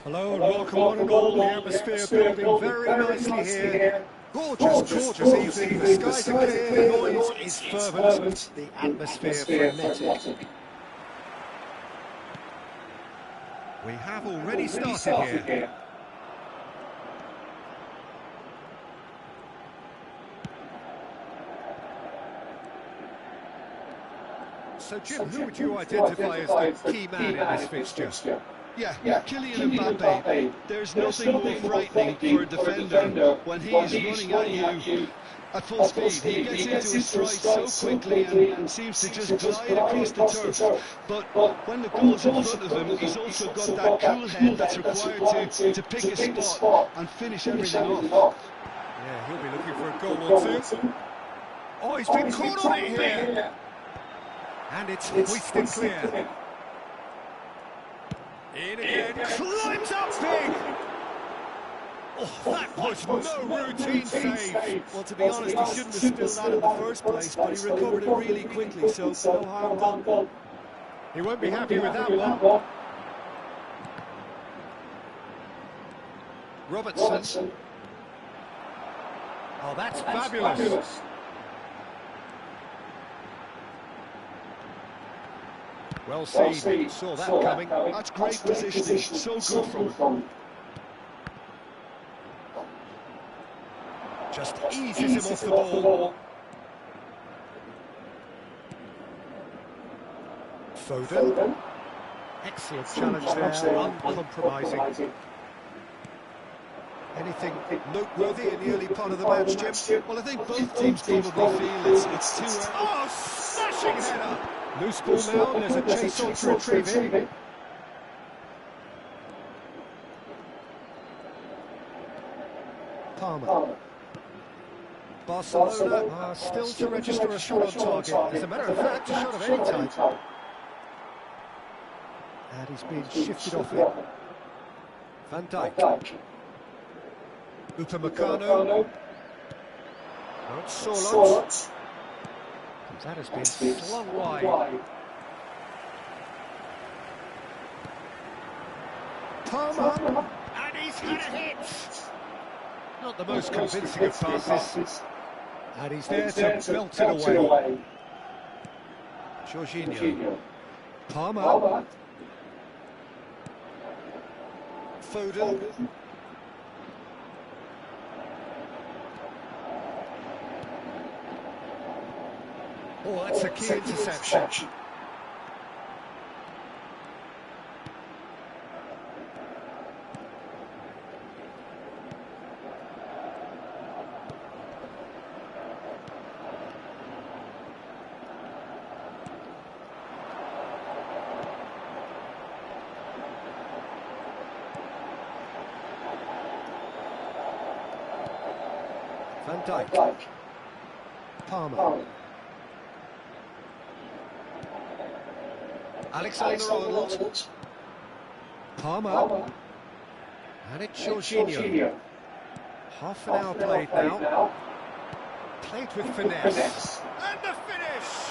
Hello and welcome one and all. The atmosphere building very nicely here. Gorgeous evening. The skies are clear, the noise is fervent, the atmosphere frenetic. We have already started here. So Jim, who would you identify as the key man in this fixture? Yeah, Kylian Mbappe, there's nothing more frightening for a defender when he's running at you at full speed. He gets into his stride so quickly and seems to just glide across the turf. But when the goal's in front of him, he's also got that cool head that's required to pick a spot and finish everything off. Yeah, he'll be looking for a goal or two. Oh, he's been caught on it here. And it's hoisted clear. In again, climbs up big! Oh, that was no routine save. Well, to be honest, he shouldn't have spilled that in the first place, but he recovered it really quickly, so no harm done. He won't be happy with that one. Robertson. Oh, that's fabulous. Well seen, saw that coming. That's great positioning, so good from him. Just eases him off the ball. Foden. Excellent challenge there, uncompromising. Anything noteworthy in the early part of the match, Jim? Well, I think both teams probably feel it's too early. Oh, smashing header! Loose ball now, there's a chase on to retrieve it. Palmer. Barcelona are still to register a shot on target. As a matter of fact, a shot of any type. And he's been shifted off it. Van Dijk. Upamecano. No, it's Sorloth. That has been slung wide. Palmer, and he's had a hit. Not the most convincing of passes. And he's there to belt it away. Jorginho. Palmer. Foden. Oh, that's a key interception. Van Dijk. Palmer. Alexander-Arnold. Palmer. And it's Jorginho. Half an hour played now. Played with finesse. And the finish!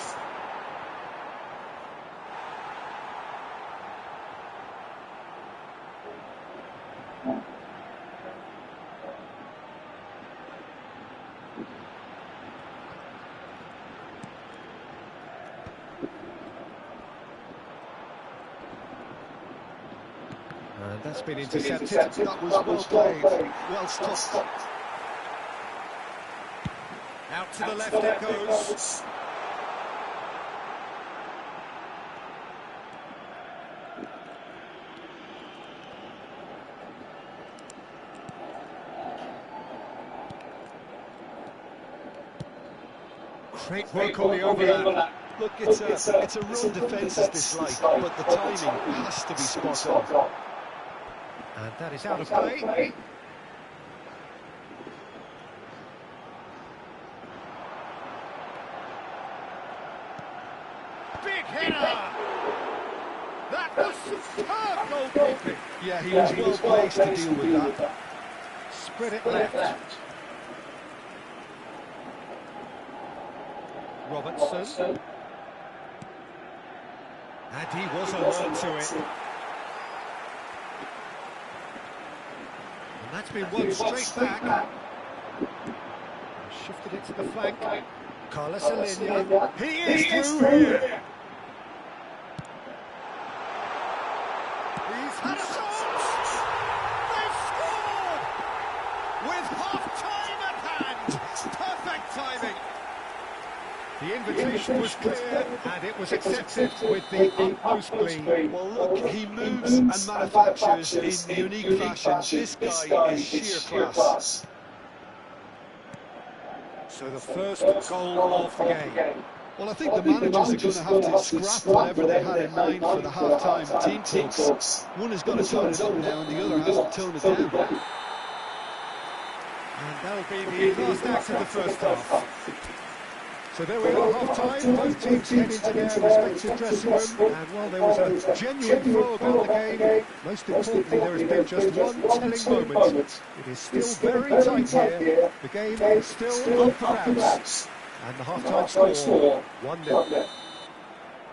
And that's been intercepted. That was well played. Well stopped. Out to the left it goes. Great work on the overlap. Look, it's a run defence is disliked, but the timing has to be spot on. And that is out of play. Big header! That was superb goalkeeping. Yeah, he was well placed to deal with that. Spread it left. Robertson. And he was alert to it. And that's been one straight back. Shifted it to the flank. Carlos Alenia. He is through here. He's had a chance. They've scored! With half-time at hand. Perfect timing. The invitation was clear and it was accepted with the utmost glee. Well, look, he moves and manufactures in unique fashion. This guy is sheer class. So the first goal of the game. Well, I think the managers are going to have to scrap whatever they had in mind for the half-time team talks. One has got to tone it up now and the other has to tone it down. And that'll be the last act of the first half. So there we are, half-time, both teams head into their respective dressing room, and while there was a genuine flow about the game, most importantly there has been just one telling moment. It is still very tight here, the game is still up for grabs, and the half-time score, 1-0.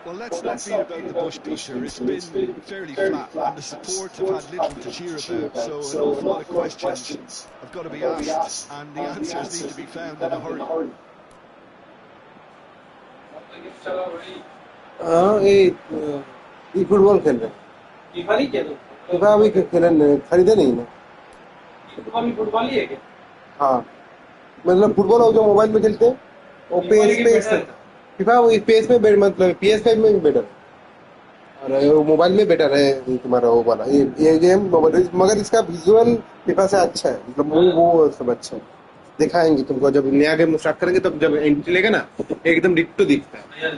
Well, let's not beat about the bush, Peter. It's been fairly flat, and the support have had little to cheer about, so an awful lot of questions have got to be asked, and the answers need to be found in a hurry. हाँ ये football खेल रहे हैं FIFA अभी खरीदे नहीं ना football ही है क्या? हाँ मतलब फुटबॉल हो जो मोबाइल में खेलते हैं वो पेस फीफा वो पेस में मतलब PS5 में भी बेटर और मोबाइल में बेटर है तुम्हारा वो वाला ये गेम मगर इसका विजुअल फीफा से अच्छा है मतलब वो सब अच्छा है दिखाएंगे तुमको जब नया गेम स्टार्ट करेंगे तब जब एंट्री लेगा ना एकदम डिट्टो दिखता है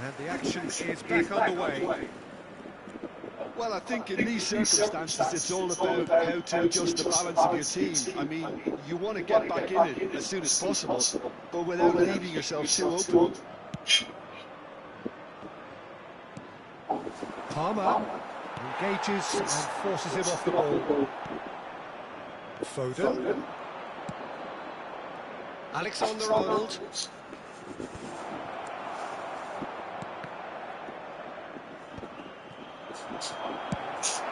And the action is back underway. Well, I think in these circumstances it's all about how to adjust the balance of your team. I mean, you want to get back in it as soon as possible, but without leaving yourself too open. Palmer engages and forces him off the ball. Foden. Alexander-Arnold.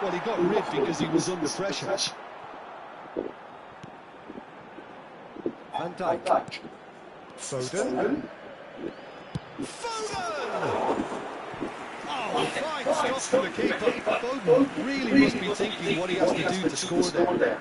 Well, he got rid because he was under pressure. Van Dijk. Foden. Foden! Oh, fine stop from the keeper. Foden really must be thinking what he has to do to score there.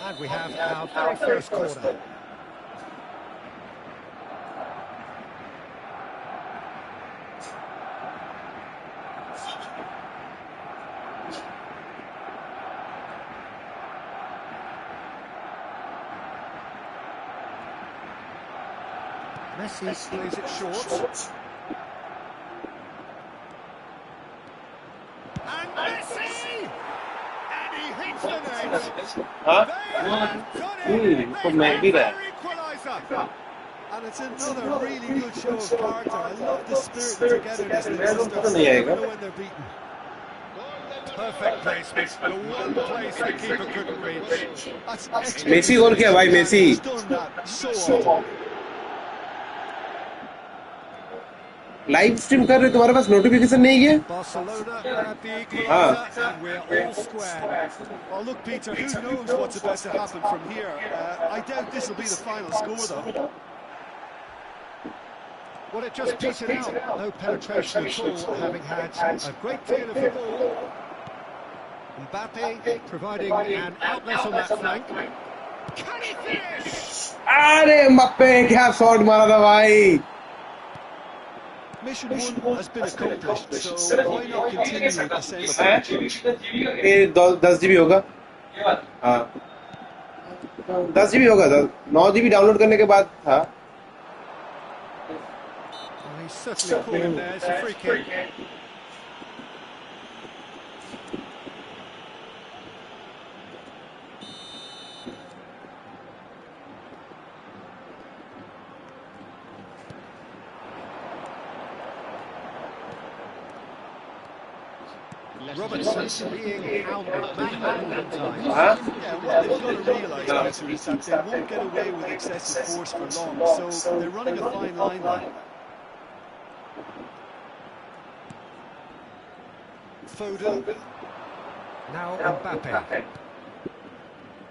And we have our very first corner. Messi plays it short. And Messi! And he hits the net! हाँ They have done it! तो मैं भी रहा Equaliser! And it's another really good show of character. I love the spirit and togetherness in this तो stuff. नहीं You आएगा never know when they're beaten. Perfect placement. The one place the keeper couldn't reach. That's extra Messi goal किया भाई, defensive, Messi. and he's done that so often. Live stream कर रहे, तुम्हारे पास notification नहीं है? Barcelona grab the equaliser and we're all square. Well, look, Peter, who knows what's about to happen from here? I doubt this will be the final score, though. Well, it just petered out. No penetration at all, having had a great deal of the ball. Mbappe providing an outlet on that flank. Can he finish? अरे मप्पे क्या shot मारा था भाई! Mission one has been accomplished, so why not continue with the same approach? ये 10 GB होगा? हाँ 10 GB होगा, 9 GB download करने के बाद था। Well, he's certainly caught him there. It's a free kick. Robertson being hounded, manhandled at times. हाँ Yeah, what they've got to realise, Peter, is that they won't get away with excessive force for long, so they're running a fine line there. Foden. Now Mbappe.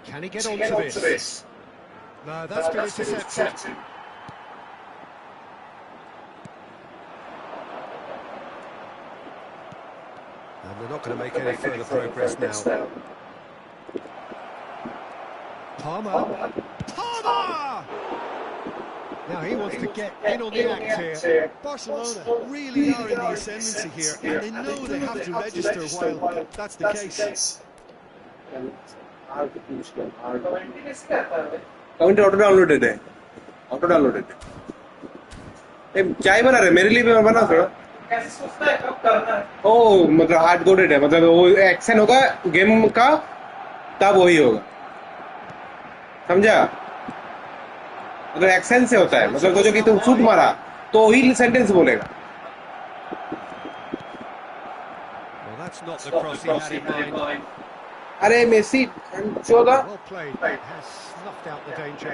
Can he get onto this? No, that's been intercepted. And they're not going to make any further progress now. Palmer. Palmer! Now he wants to get in on the act here. Barcelona really are in the ascendancy here, and they know they have to register while that's the case. Comment auto downloaded है, auto downloaded है। चाय बना रहे मेरे लिए भी, बना थोड़ा। ओ मतलब हार्ड कोडेड है, मतलब वो एक्शन होगा गेम का तब वही होगा, समझा? मतलब एक्शन से होता है, मतलब सोचो कि तुम शूट मारा तो ही सेंटेंस बोलेगा। Well, that's not the cross he had in mind. अरे Messi 14 Well played, has snuffed out the danger.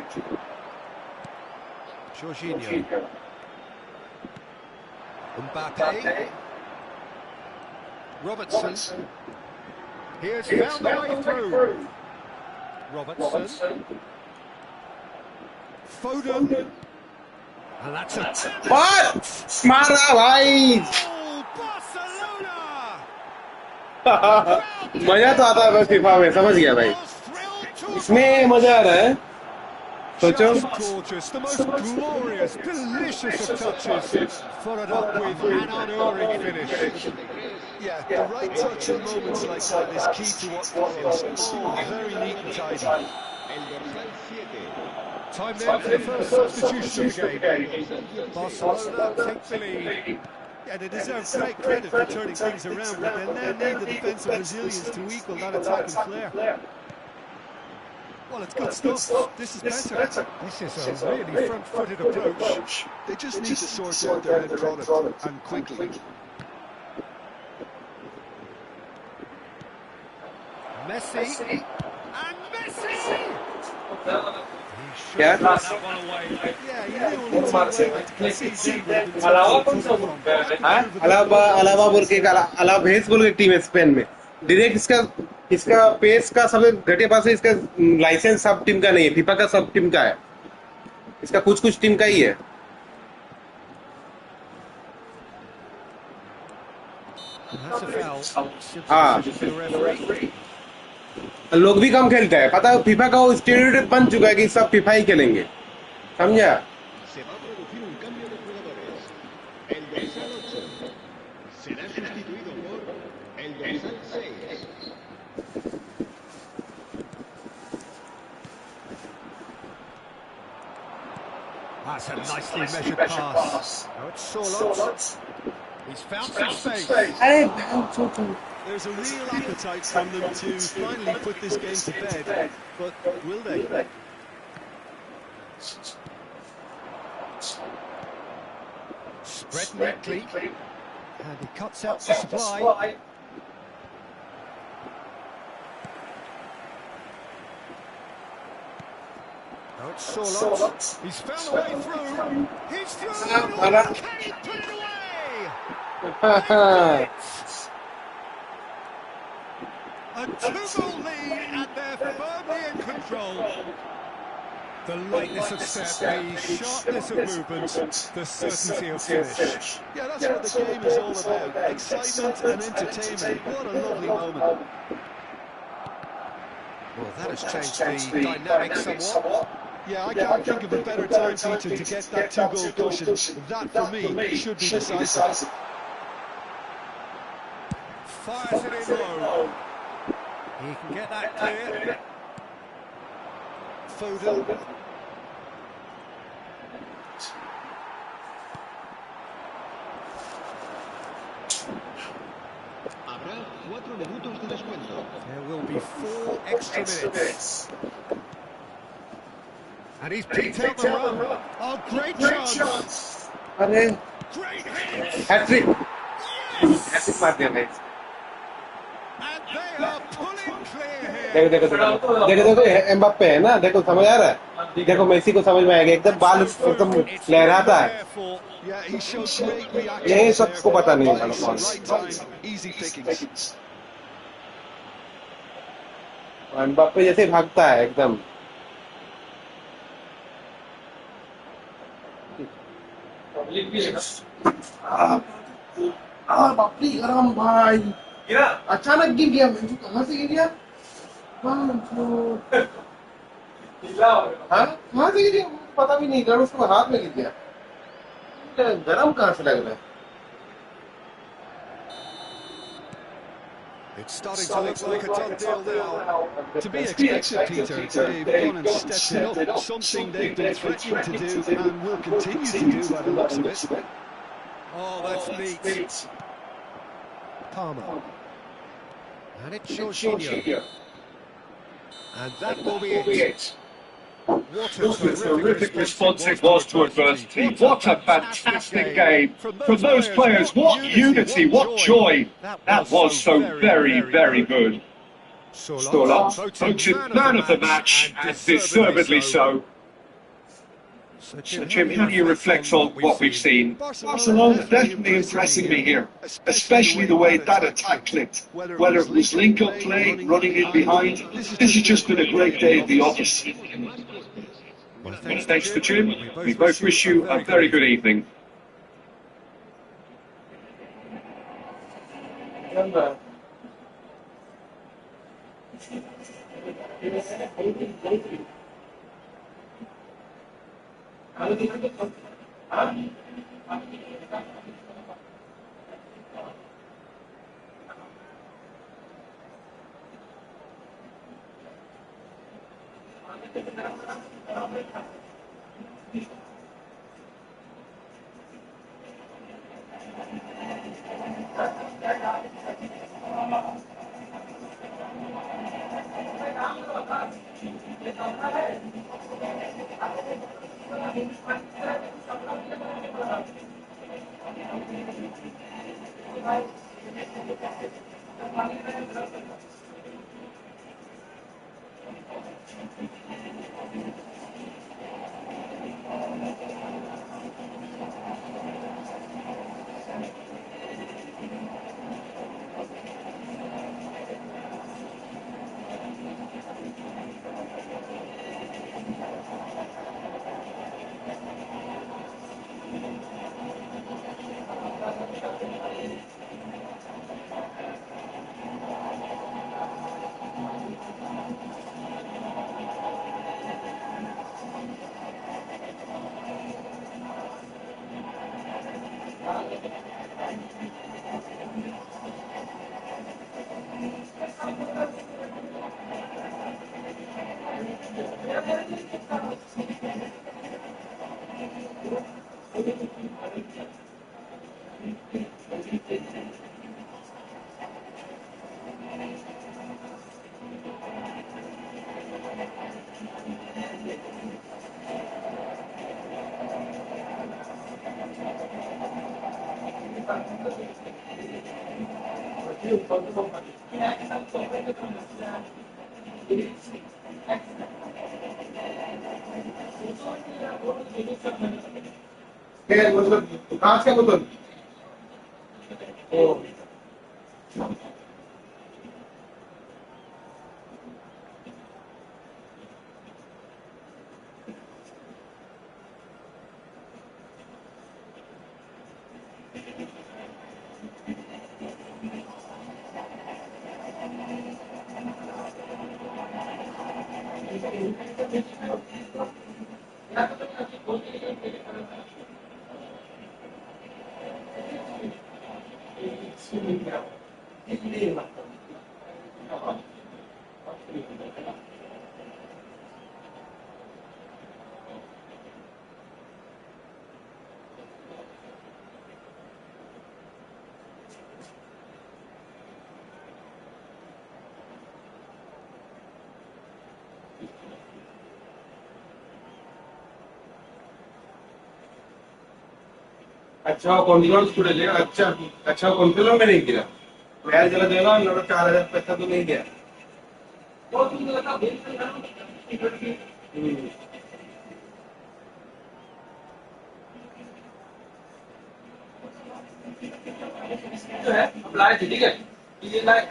Jorginho. Mbappe. Robertson. Here's found the way through. Robertson. Foden. And that's a... मार मारा भाई। Oh, Barcelona! मजा तो आता है FIFA में, समझ गया भाई, इसमें मजा आ रहा है। सोचो Gorgeous, the most glorious, delicious of touches, followed up with an unerring finish. Yeah, the right touch in moments like that is key to what follows. Oh, very neat and tidy. Time then for the first substitution of the game. Barcelona take the lead. Yeah, they deserve great credit for turning things around, but they'll now need the defensive resilience to equal that attacking flair. Well, it's good stuff. This is better. This is a really front-footed approach. They just need to sort out their end product, and quickly. Messi. And Messi! क्या? Yeah, you know, only to concede them. अलावा बोल के अलावा भेस बोल के team है Spain में। डायरेक्ट इसका पेस का सबसे घटिया पास है, इसका लाइसेंस सब टीम का नहीं है, फीफा का सब टीम का है, इसका कुछ टीम का ही है। That's a foul. हाँ The referee. लोग भी कम खेलते हैं, पता है फीफा का वो स्टेरियोटाइप बन चुका है कि सब फीफा ही खेलेंगे, समझा? Se va a producir un cambio de jugadores. El dorsal 8 será sustituido por el dorsal 6. That's a nicely measured pass. Now it's Sorloth. He's found some space. अरे There's a real appetite from them to finally put this game to bed, but will they? Spread neatly. And he cuts out the supply. Now it's Sorloth. He's found a way through. He's through. Can he put it away? A two-goal lead, and they're firmly in control. The lightness of step, the sharpness of movement, the certainty of finish. Yeah, that's what the game is all about. Excitement and entertainment. What a lovely moment. Well, that has changed the dynamic somewhat. Yeah, I can't think of a better time, Peter, to get that two-goal cushion. That, for me, should be decisive. Fires it in low. He can get that clear. Foden. There will be 4 extra minutes. And he's picked out the run. Oh, great chance. अरे Great hit. Hat trick Yes. मार दिया भाई। And they are pulling clear here. देखो देखो देखो देखो देखो Mbappe है ना, देखो समझ आ रहा है, देखो मेसी को समझ में आएगा, एकदम बाल एकदम लहराता है, Yeah, he showed great reaction. ये सबको पता नहीं है Right time, easy pickings. Mbappe जैसे भागता है एकदम। बापरी गरम भाई, गिरा अचानक गिर गया, मैं कहाँ से गिर गया? ढीला हो गया। हाँ कहाँ से गिर गया मुझे पता भी नहीं, गरम उसको हाथ में गिर गया, गरम कहाँ से लग रहा है? It's starting to look like a done deal now. To be expected, Peter, they've gone and stepped it up, something they've been threatening to do and will continue to do by the looks of it. Oh, that's neat. Palmer. And it's Jorginho. And that will be it. What a terrific response it was to adversity. What a fantastic game. From those players, what unity, what joy. That was so very, very good. Sorloth voted man of the match, and deservedly so. So, Jim, how do you reflect on what we've seen? Barcelona's definitely impressing me here, especially the way that attack clicked. Whether it was link-up play, running in behind, this has just been a great day in the office. Well, Thanks to Jim. We both wish you a very good evening. मतलब कांच का बोतल। अच्छा control studio लेगा। अच्छा controller में नहीं गिरा। पैर जला देगा और 4,000 पैसा तो नहीं गया। जो है अब लाए थे, ठीक है, ये लाए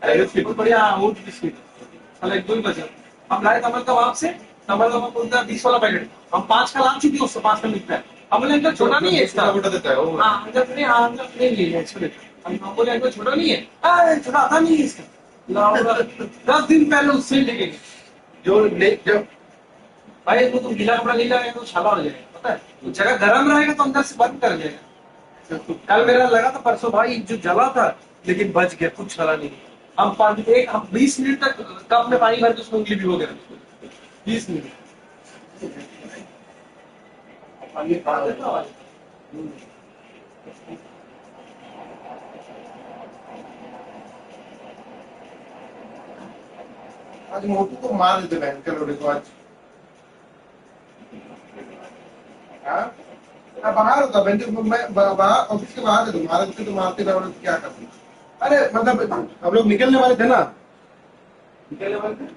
अरे बहुत बढ़िया ओट बिस्किट साला एक दो ही बचा। हम लाए कमल का वहां से, कमल का बोलता है 20 वाला पैकेट, हम 5 का ला चुके उससे 5 का मिलता है। हम बोले अंकल छोटा नहीं है इसका, छोटा देता है वो। हाँ अंकल ने, हाँ अंकल नहीं लिया इसको। हम बोले अंकल छोटा नहीं है, अरे छोटा आता नहीं है इसका। 10 दिन पहले उससे लेके जो जब भाई वो तो गीला कपड़ा लीला है तो छाला हो जाएगा, पता है, तो जगह गर्म रहेगा तो अंदर से बंद कर जाएगा। कल मेरा लगा था परसों भाई जो जला था, लेकिन बच गया, कुछ छला नहीं। हम 20 मिनट तक कप में पानी भर के उसमें उंगली भिगो के रखे, 20 मिनट। आज मोटू को मार देते बहन करोड़े को आज। हाँ बाहर होता बहन, मैं बाहर ऑफिस के बाहर है, मारते तो मारते रहो, क्या करते। अरे मतलब हम लोग निकलने वाले थे ना, निकलने वाले थे।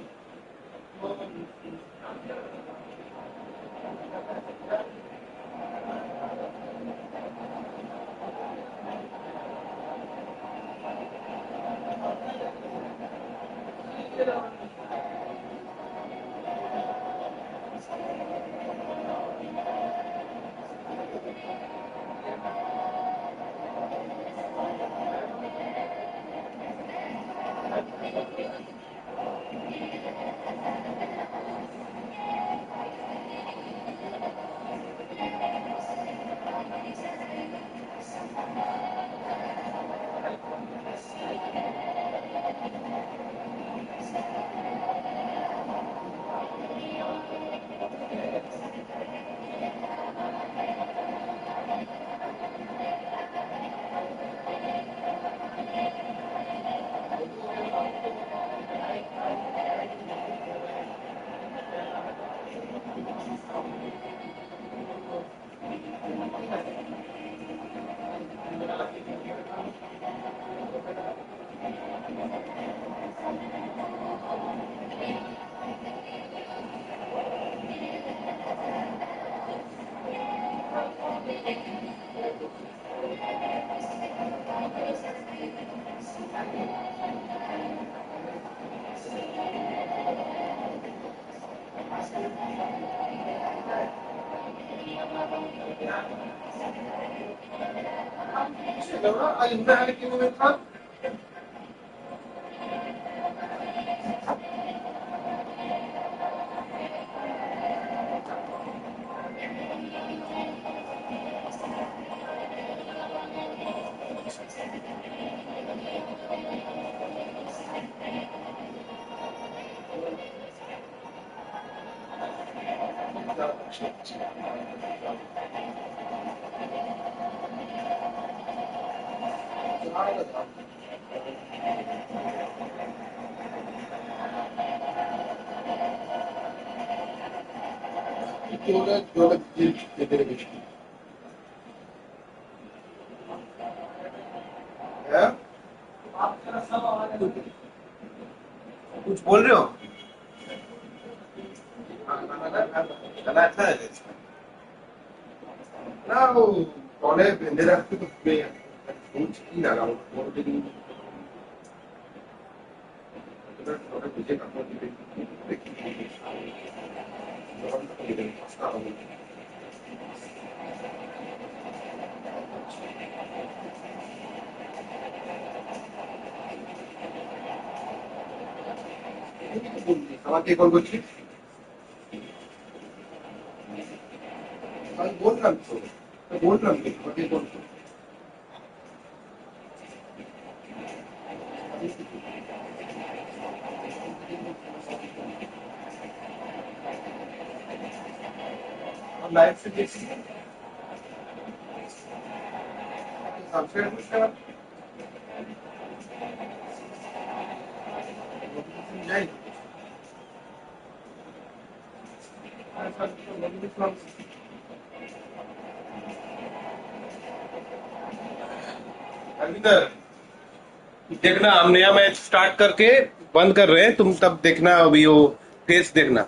ayuda que me está कुछ बोल रहे हो? गाना अच्छा है ना वो कॉलेज मेरा कुछ ही लगा আমাকে কল করছিস আমি বললাম তো আমাকে কল করছিস लाइव से देखी सब्सक्राइब कुछ करा जाए अरविंदर देखना हम नया मैच स्टार्ट करके बंद कर रहे हैं तुम तब देखना अभी वो फेस देखना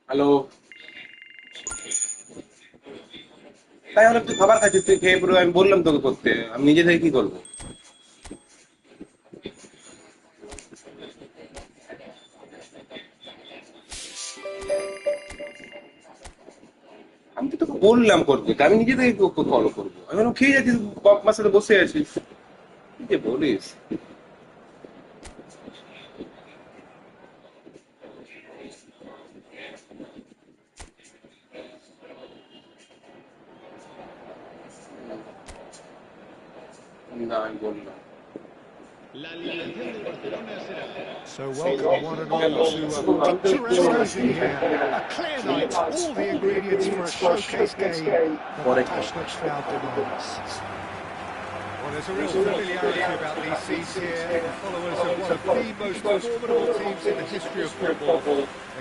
हेलो তাই হলে তুই খাবার খাচ্ছিস তুই খেয়ে পুরো আমি বললাম তোকে করতে আমি নিজে থেকে কি করবো আমি তো তোকে বললাম করতে আমি নিজে থেকে ফলো করবো আমি খেয়ে যাচ্ছিস বাপ মার সাথে বসে আছিস কি যে বলিস না আমি বললাম La alineación del Barcelona será. So welcome one and all to a picturesque evening here. A clear night, all the ingredients for a showcase game that the passionate crowd demands. Well, there's a real familiarity about these scenes here. The followers of one of the most formidable teams in the history of football,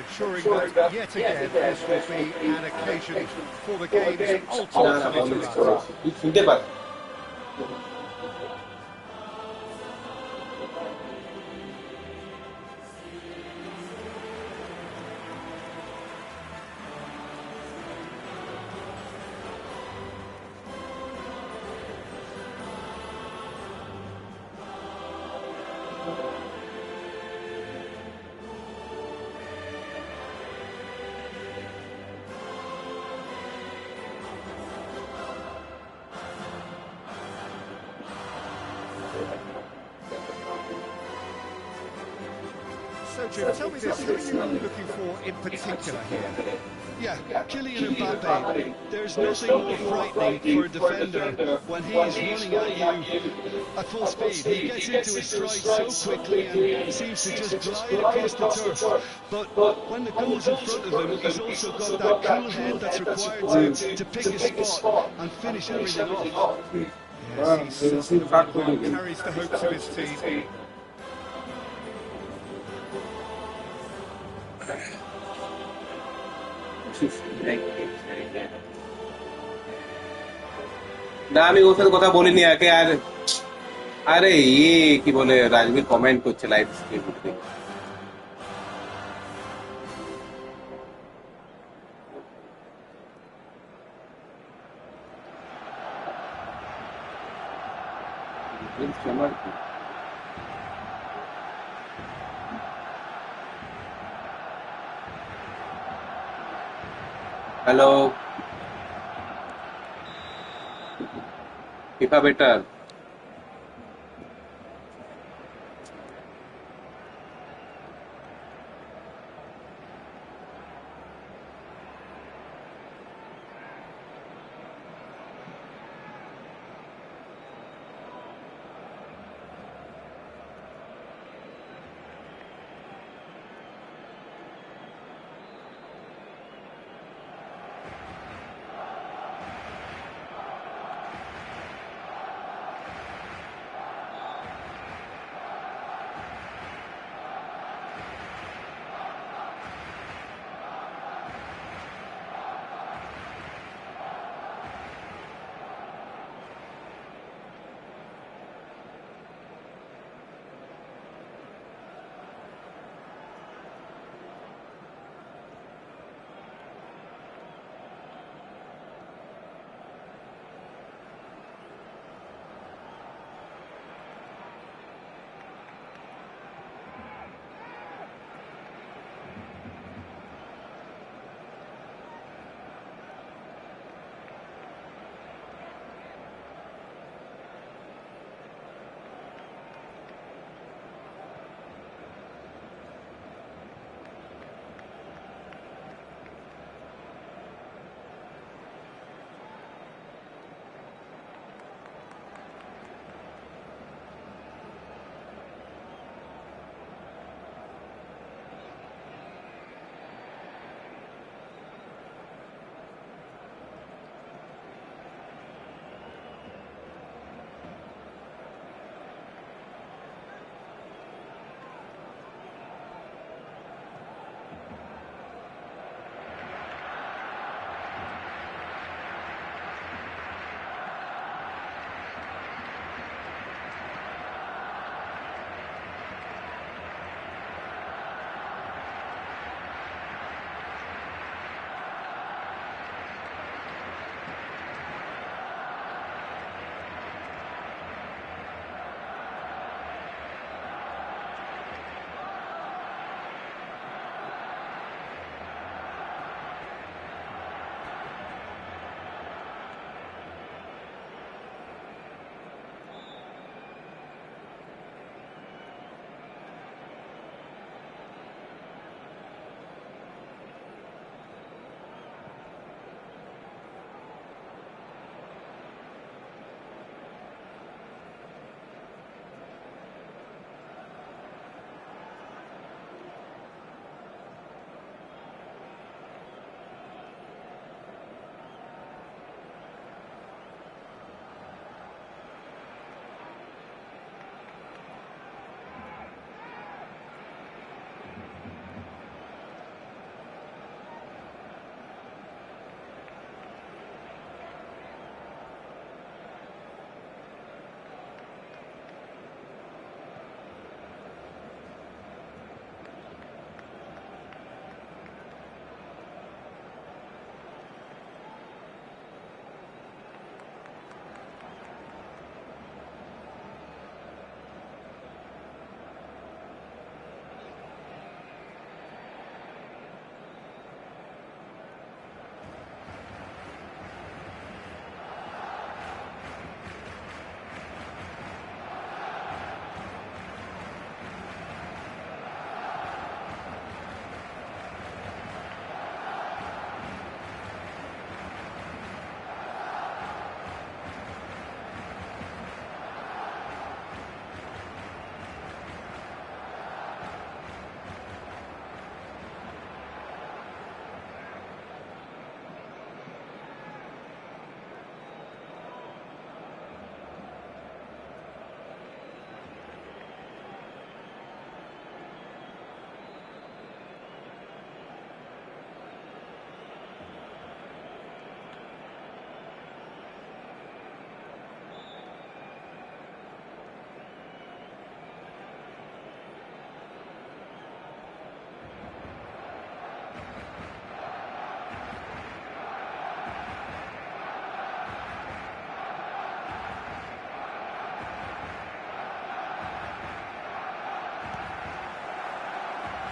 ensuring that yet again this will be an occasion for the game's ultimate literati. So, Jim, tell me this, who are you looking for in particular here? Yeah, Kylian Mbappe. There's nothing more frightening for a defender when he's running at you at full speed. He gets into his stride so quickly and seems to just glide across the turf. But when the goal's in front of him, he's also got that cool head that's required to pick his spot and finish everything off. Yes, he's certainly one who carries the hopes of his team. না আমি ওর সাথে কথা বলিনি একে আর আরে কি বলে Rajbir comment করছে live stream hello FIFA better.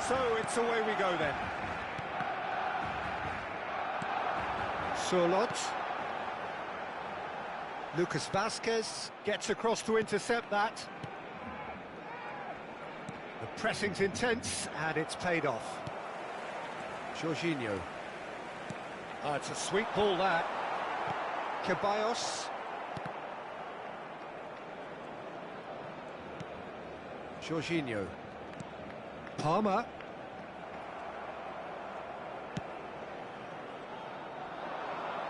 So it's away we go then. Surlot. Lucas Vasquez gets across to intercept that. The pressing's intense and it's paid off. Jorginho. It's a sweet ball that. Ceballos. Jorginho. Palmer.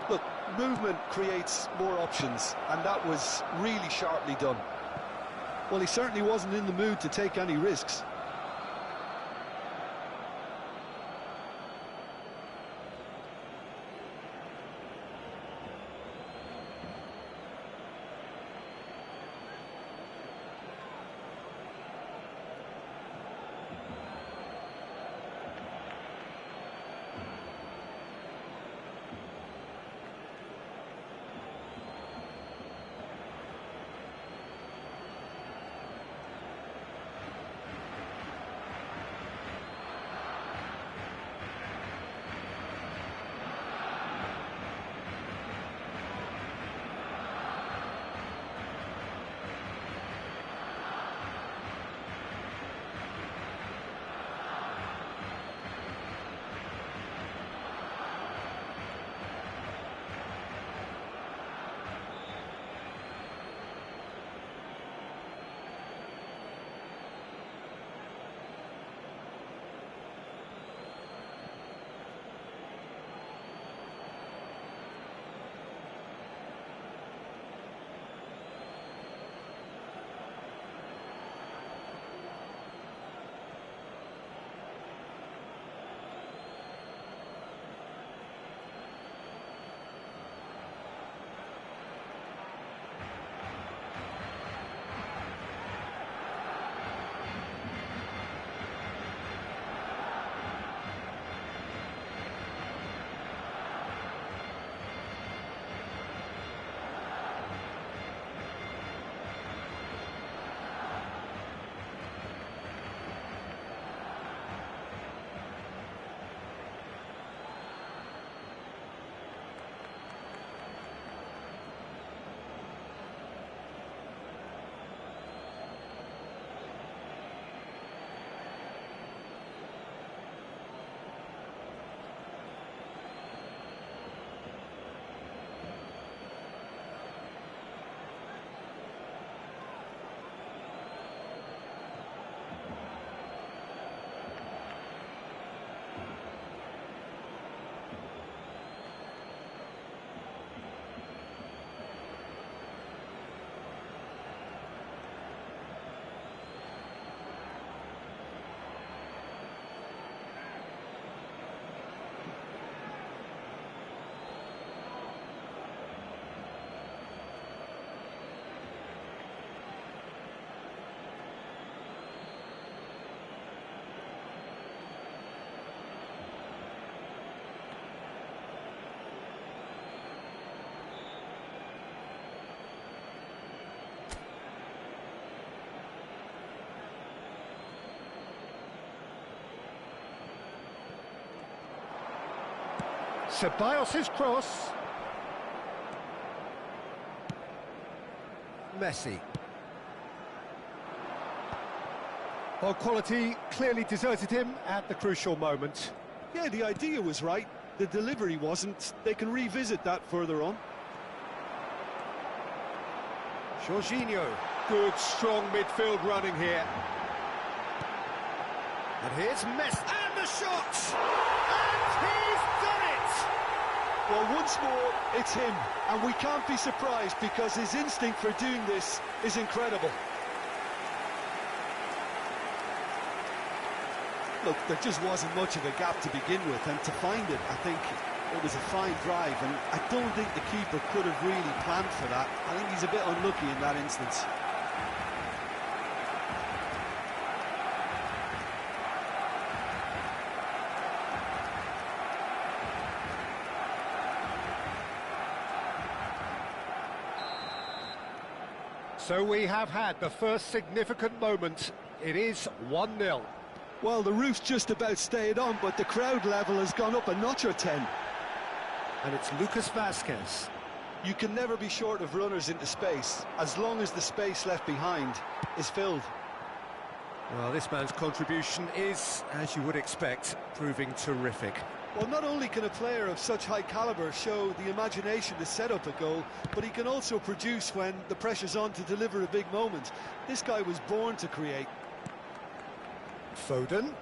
Look, movement creates more options, and that was really sharply done. Well, he certainly wasn't in the mood to take any risks. Ceballos' cross. Messi. Well, quality clearly deserted him at the crucial moment. Yeah, the idea was right. The delivery wasn't. They can revisit that further on. Jorginho. Good, strong midfield running here. And here's Messi. And the shot! And he's done it! Well, once more, it's him. And we can't be surprised because his instinct for doing this is incredible. Look, there just wasn't much of a gap to begin with, and to find it, I think it was a fine drive, and I don't think the keeper could have really planned for that. I think he's a bit unlucky in that instance. So we have had the first significant moment. It is 1-0. Well, the roof's just about stayed on, but the crowd level has gone up a notch or 10. And it's Lucas Vasquez. You can never be short of runners into space, as long as the space left behind is filled. Well, this man's contribution is, as you would expect, proving terrific. Well, not only can a player of such high calibre show the imagination to set up a goal, but he can also produce when the pressure's on to deliver a big moment. This guy was born to create. Foden.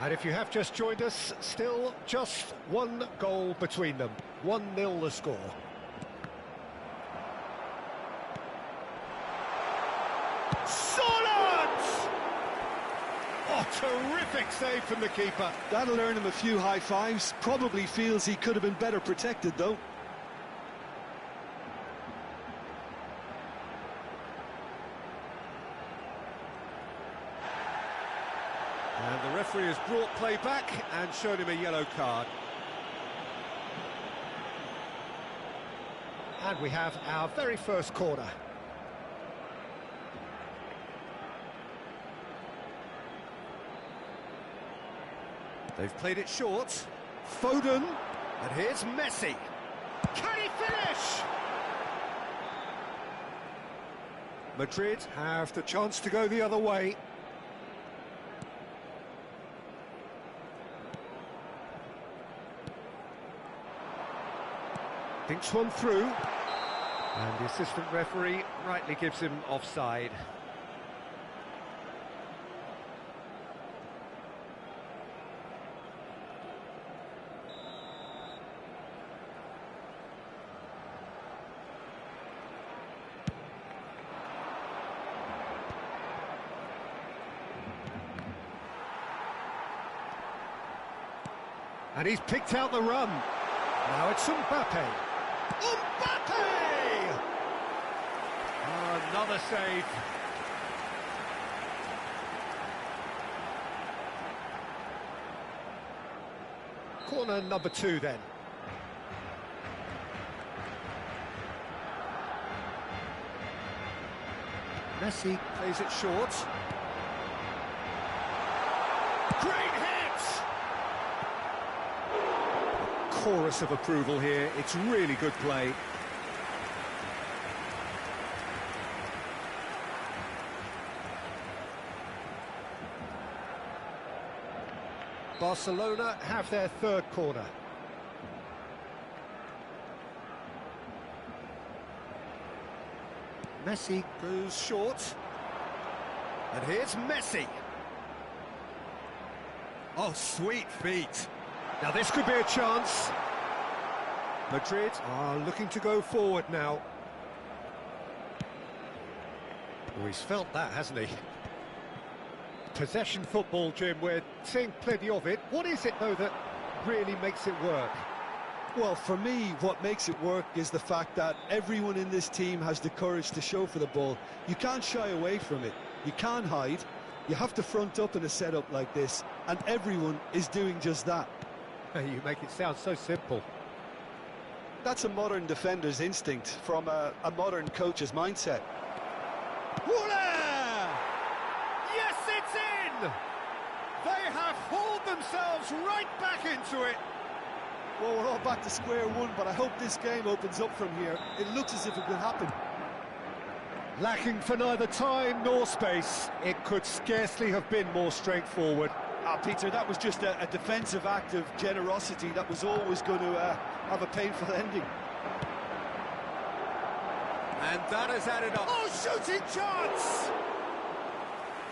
And if you have just joined us, still just one goal between them. 1-0 the score. Oh, terrific save from the keeper. That'll earn him a few high fives. Probably feels he could have been better protected, though. And the referee has brought play back and shown him a yellow card. And we have our very first corner. They've played it short. Foden. And here's Messi. Can he finish? Madrid have the chance to go the other way. Thinks one through. And the assistant referee rightly gives him offside. And he's picked out the run. Now it's Mbappe. Mbappe! Oh, another save. Corner number 2 then. Messi plays it short. Great hit! Chorus of approval here. It's really good play. Barcelona have their third corner. Messi goes short. And here's Messi. Oh, sweet feet. Now this could be a chance. Madrid are looking to go forward now. Oh, he's felt that, hasn't he? Possession football, Jim, we're seeing plenty of it. What is it, though, that really makes it work? Well, for me, what makes it work is the fact that everyone in this team has the courage to show for the ball. You can't shy away from it. You can't hide. You have to front up in a setup like this, and everyone is doing just that. You make it sound so simple. That's a modern defender's instinct from a modern coach's mindset. Voila! Yes, it's in! They have hauled themselves right back into it. Well, we're all back to square one, but I hope this game opens up from here. It looks as if it could happen. Lacking for neither time nor space, it could scarcely have been more straightforward. Peter, that was just a defensive act of generosity that was always going to have a painful ending. And that has added up. Oh, shooting chance!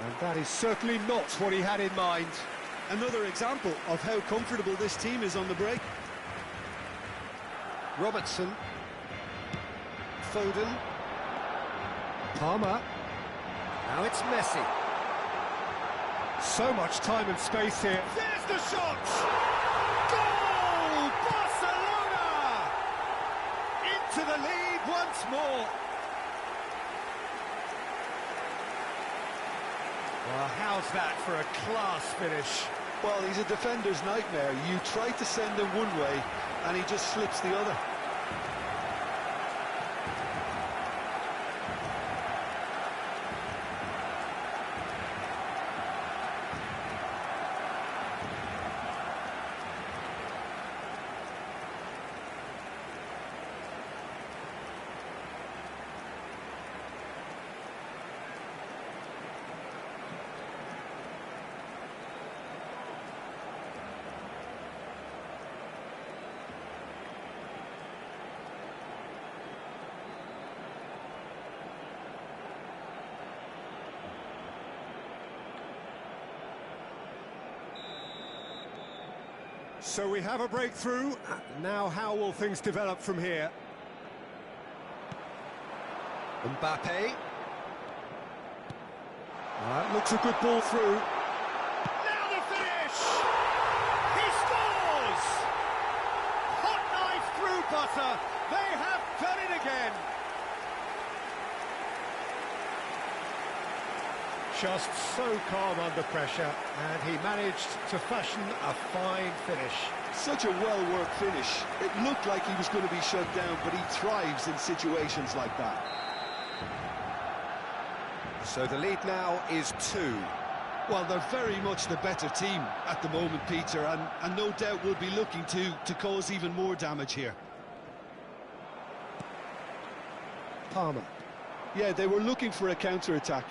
And that is certainly not what he had in mind. Another example of how comfortable this team is on the break. Robertson. Foden. Palmer. Now it's Messi. So much time and space here. There's the shot! Goal! Barcelona! Into the lead once more. Well, how's that for a class finish? Well, he's a defender's nightmare. You try to send him one way, and he just slips the other. So we have a breakthrough. Now how will things develop from here? Mbappe. That looks a good ball through. Now the finish! He scores! Hot knife through butter. They have done it again. Just so calm under pressure, and he managed to fashion a fine finish. Such a well-worked finish. It looked like he was going to be shut down, but he thrives in situations like that. So the lead now is 2. Well, they're very much the better team at the moment, Peter, and no doubt will be looking to cause even more damage here. Palmer. Yeah, they were looking for a counter-attack.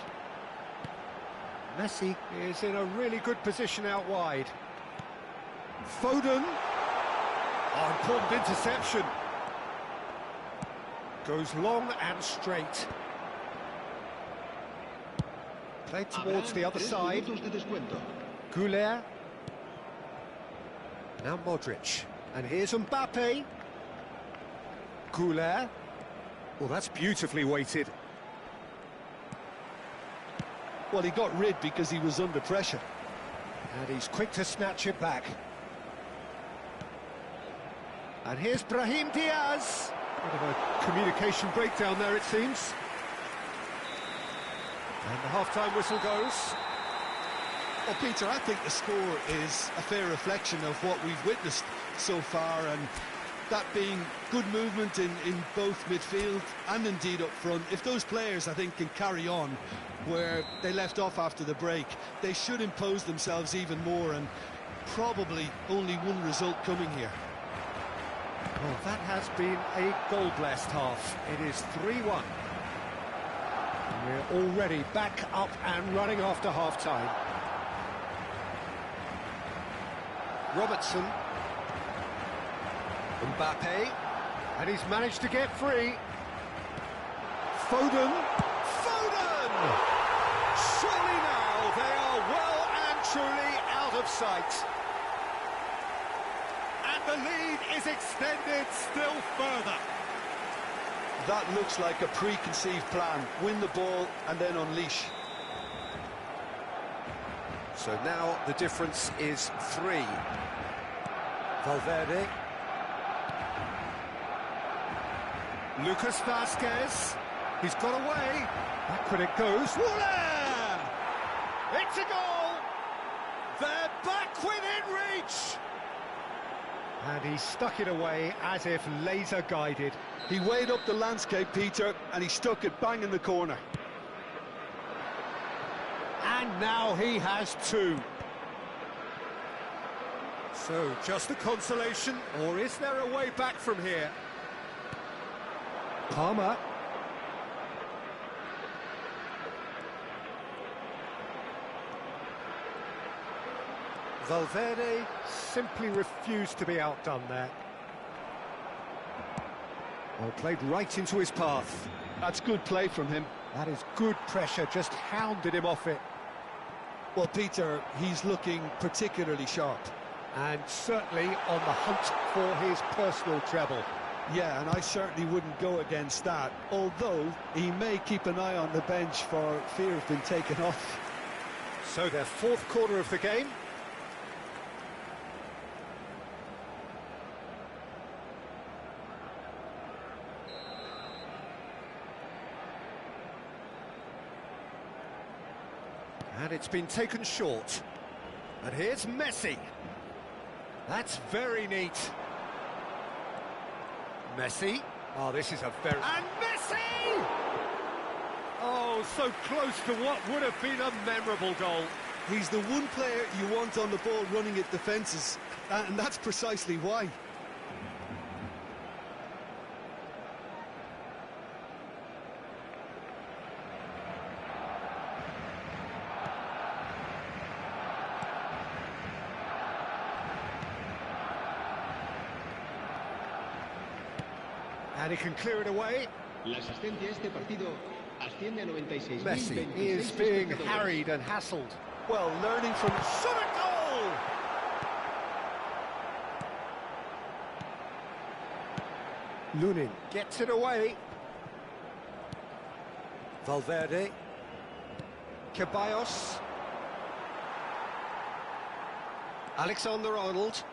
Messi is in a really good position out wide. Foden. Oh, important interception. Goes long and straight. Played towards the other side. Goulet. Now Modric. And here's Mbappe. Goulet. Well, that's beautifully weighted. Well, he got rid because he was under pressure. And he's quick to snatch it back. And here's Brahim Diaz. Bit of a communication breakdown there, it seems. And the half-time whistle goes. Well, Peter, I think the score is a fair reflection of what we've witnessed so far, and that being good movement in both midfield and indeed up front. If those players, I think, can carry on where they left off after the break, they should impose themselves even more, and probably only one result coming here. Well, that has been a goal-blessed half. It is 3-1. We're already back up and running after half-time. Robertson. Mbappe. And he's managed to get free. Foden. Foden! Surely now they are well and truly out of sight. And the lead is extended still further. That looks like a preconceived plan. Win the ball and then unleash. So now the difference is 3. Valverde. Lucas Vazquez. He's got away. Back when it goes. Voila! It's a goal! They're back within reach! And he stuck it away as if laser guided. He weighed up the landscape, Peter, and he stuck it bang in the corner. And now he has 2. So, just a consolation, or is there a way back from here? Palmer. Valverde simply refused to be outdone there. Well, played right into his path. That's good play from him. That is good pressure, just hounded him off it. Well, Peter, he's looking particularly sharp. And certainly on the hunt for his personal treble. Yeah, and I certainly wouldn't go against that, although he may keep an eye on the bench for fear of being taken off. So their 4th quarter of the game. And it's been taken short. And here's Messi. That's very neat. Messi. Oh, this is a very... And Messi! Oh, so close to what would have been a memorable goal. He's the one player you want on the ball running at defences, and that's precisely why. And he can clear it away. Messi is being harried and hassled. Well, learning from... Shot a goal! Lunin gets it away. Valverde. Ceballos. Alexander-Arnold.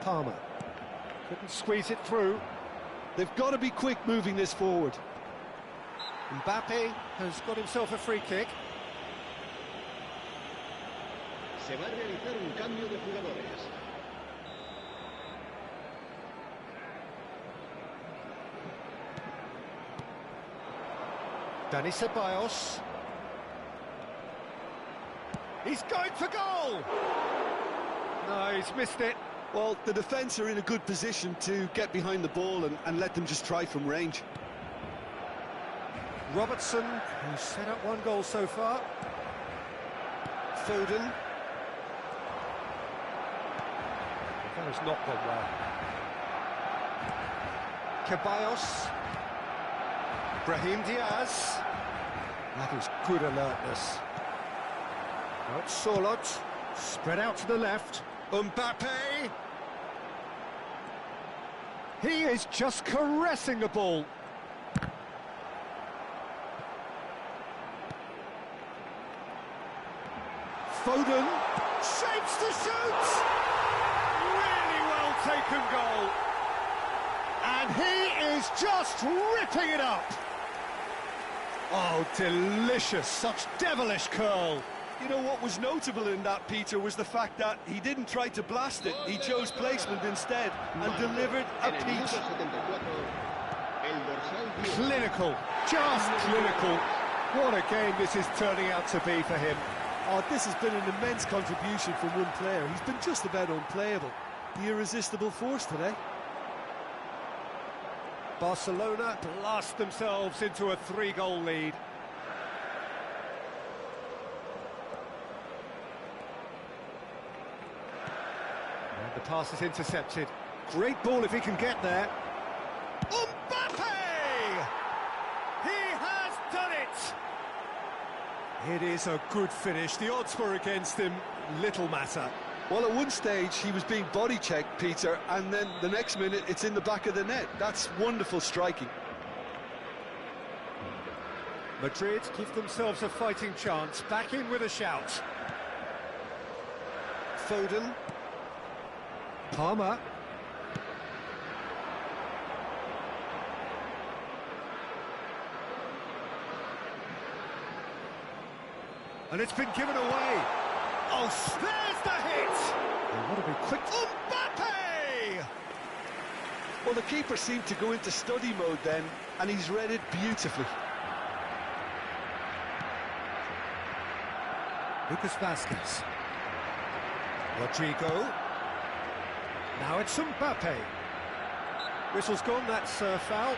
Palmer. Couldn't squeeze it through. They've got to be quick moving this forward. Mbappe has got himself a free kick. Se va a realizar un cambio de jugadores. Dani Ceballos. He's going for goal! No, he's missed it. Well, the defence are in a good position to get behind the ball and let them just try from range. Robertson, who's set up one goal so far. Foden. That has not gone well. Ceballos. Brahim Diaz. That is good alertness. Now it's Sorloth. Spread out to the left. Mbappe. He is just caressing the ball. Foden shapes to shoot! Really well taken goal. And he is just ripping it up. Oh, delicious, such devilish curl. You know, what was notable in that, Peter, was the fact that he didn't try to blast it. He chose placement instead and delivered a peach. Clinical, just clinical. What a game this is turning out to be for him. Oh, this has been an immense contribution from one player. He's been just about unplayable. The irresistible force today. Barcelona blast themselves into a 3-goal lead. And the pass is intercepted. Great ball if he can get there. Mbappe! He has done it! It is a good finish. The odds were against him. Little matter. Well, at one stage he was being body checked, Peter, and then the next minute it's in the back of the net. That's wonderful striking. Madrid give themselves a fighting chance. Back in with a shout. Foden. Palmer. And it's been given away. Oh, there's the hit! They want to be quick. Mbappe! Well, the keeper seemed to go into study mode then, and he's read it beautifully. Lucas Vazquez. Rodrigo. Now it's Mbappe. Whistle's gone, that's foul.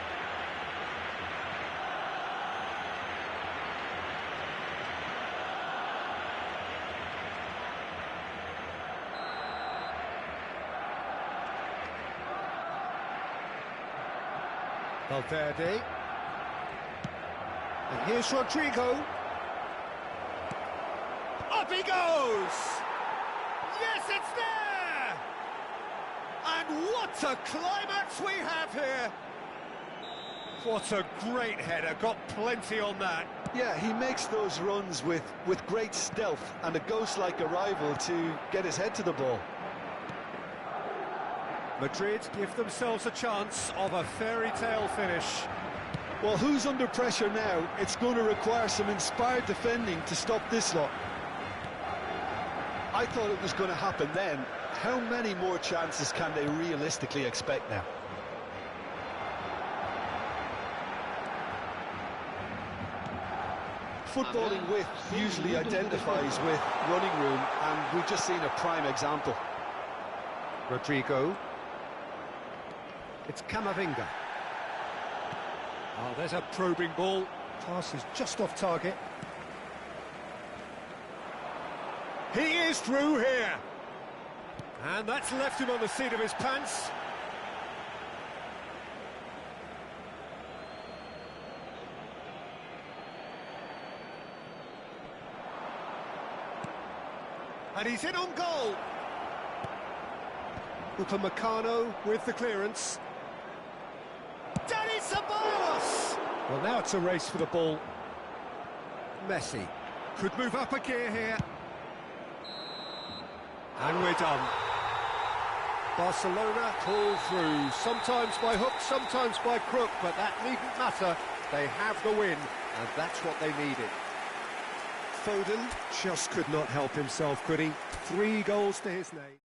Valverde. And here's Rodrigo. Up he goes! Yes, it's there! And what a climax we have here! What a great header, got plenty on that. Yeah, he makes those runs with great stealth and a ghost-like arrival to get his head to the ball. Madrid give themselves a chance of a fairy tale finish. Well, who's under pressure now? It's going to require some inspired defending to stop this lot. I thought it was going to happen then. How many more chances can they realistically expect now? Footballing width usually identifies with running room, and we've just seen a prime example. Rodrigo. It's Camavinga. Oh, there's a probing ball. Pass is just off target. He is through here. And that's left him on the seat of his pants. And he's in on goal. Upamecano with the clearance. Danny Ceballos! Well, now it's a race for the ball. Messi could move up a gear here. And we're done. Barcelona pull through, sometimes by hook, sometimes by crook, but that needn't matter. They have the win, and that's what they needed. Foden just could not help himself, could he? 3 goals to his name.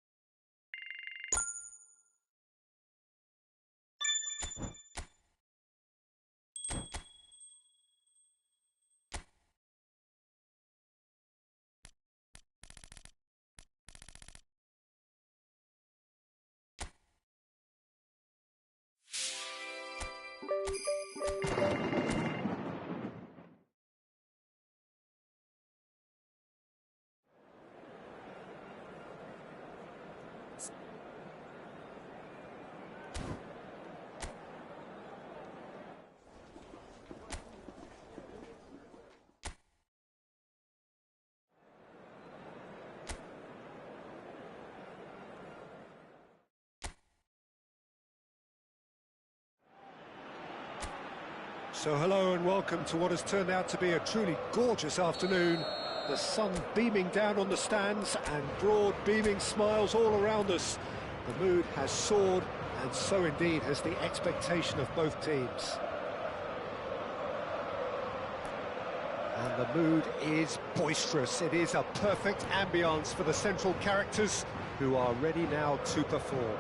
So hello and welcome to what has turned out to be a truly gorgeous afternoon. The sun beaming down on the stands and broad beaming smiles all around us. The mood has soared, and so indeed has the expectation of both teams. And the mood is boisterous. It is a perfect ambience for the central characters who are ready now to perform.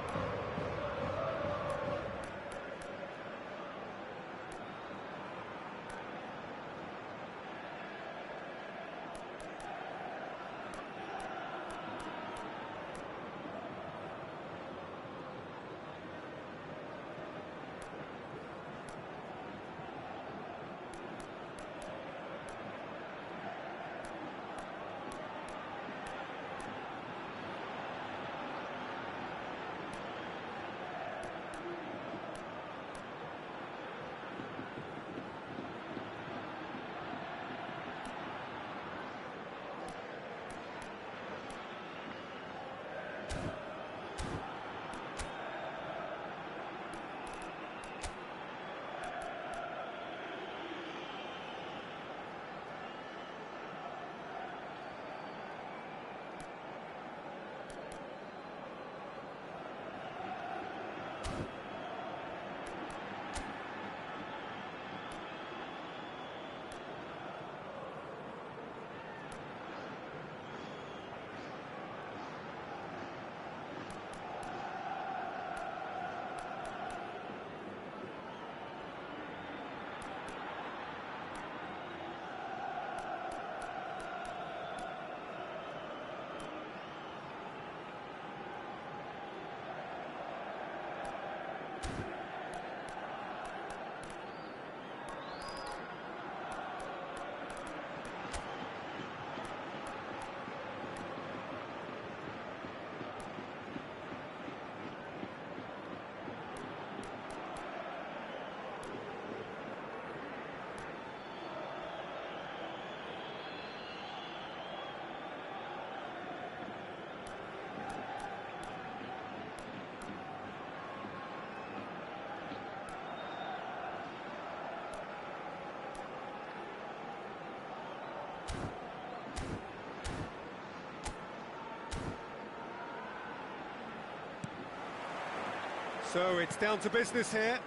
So it's down to business here.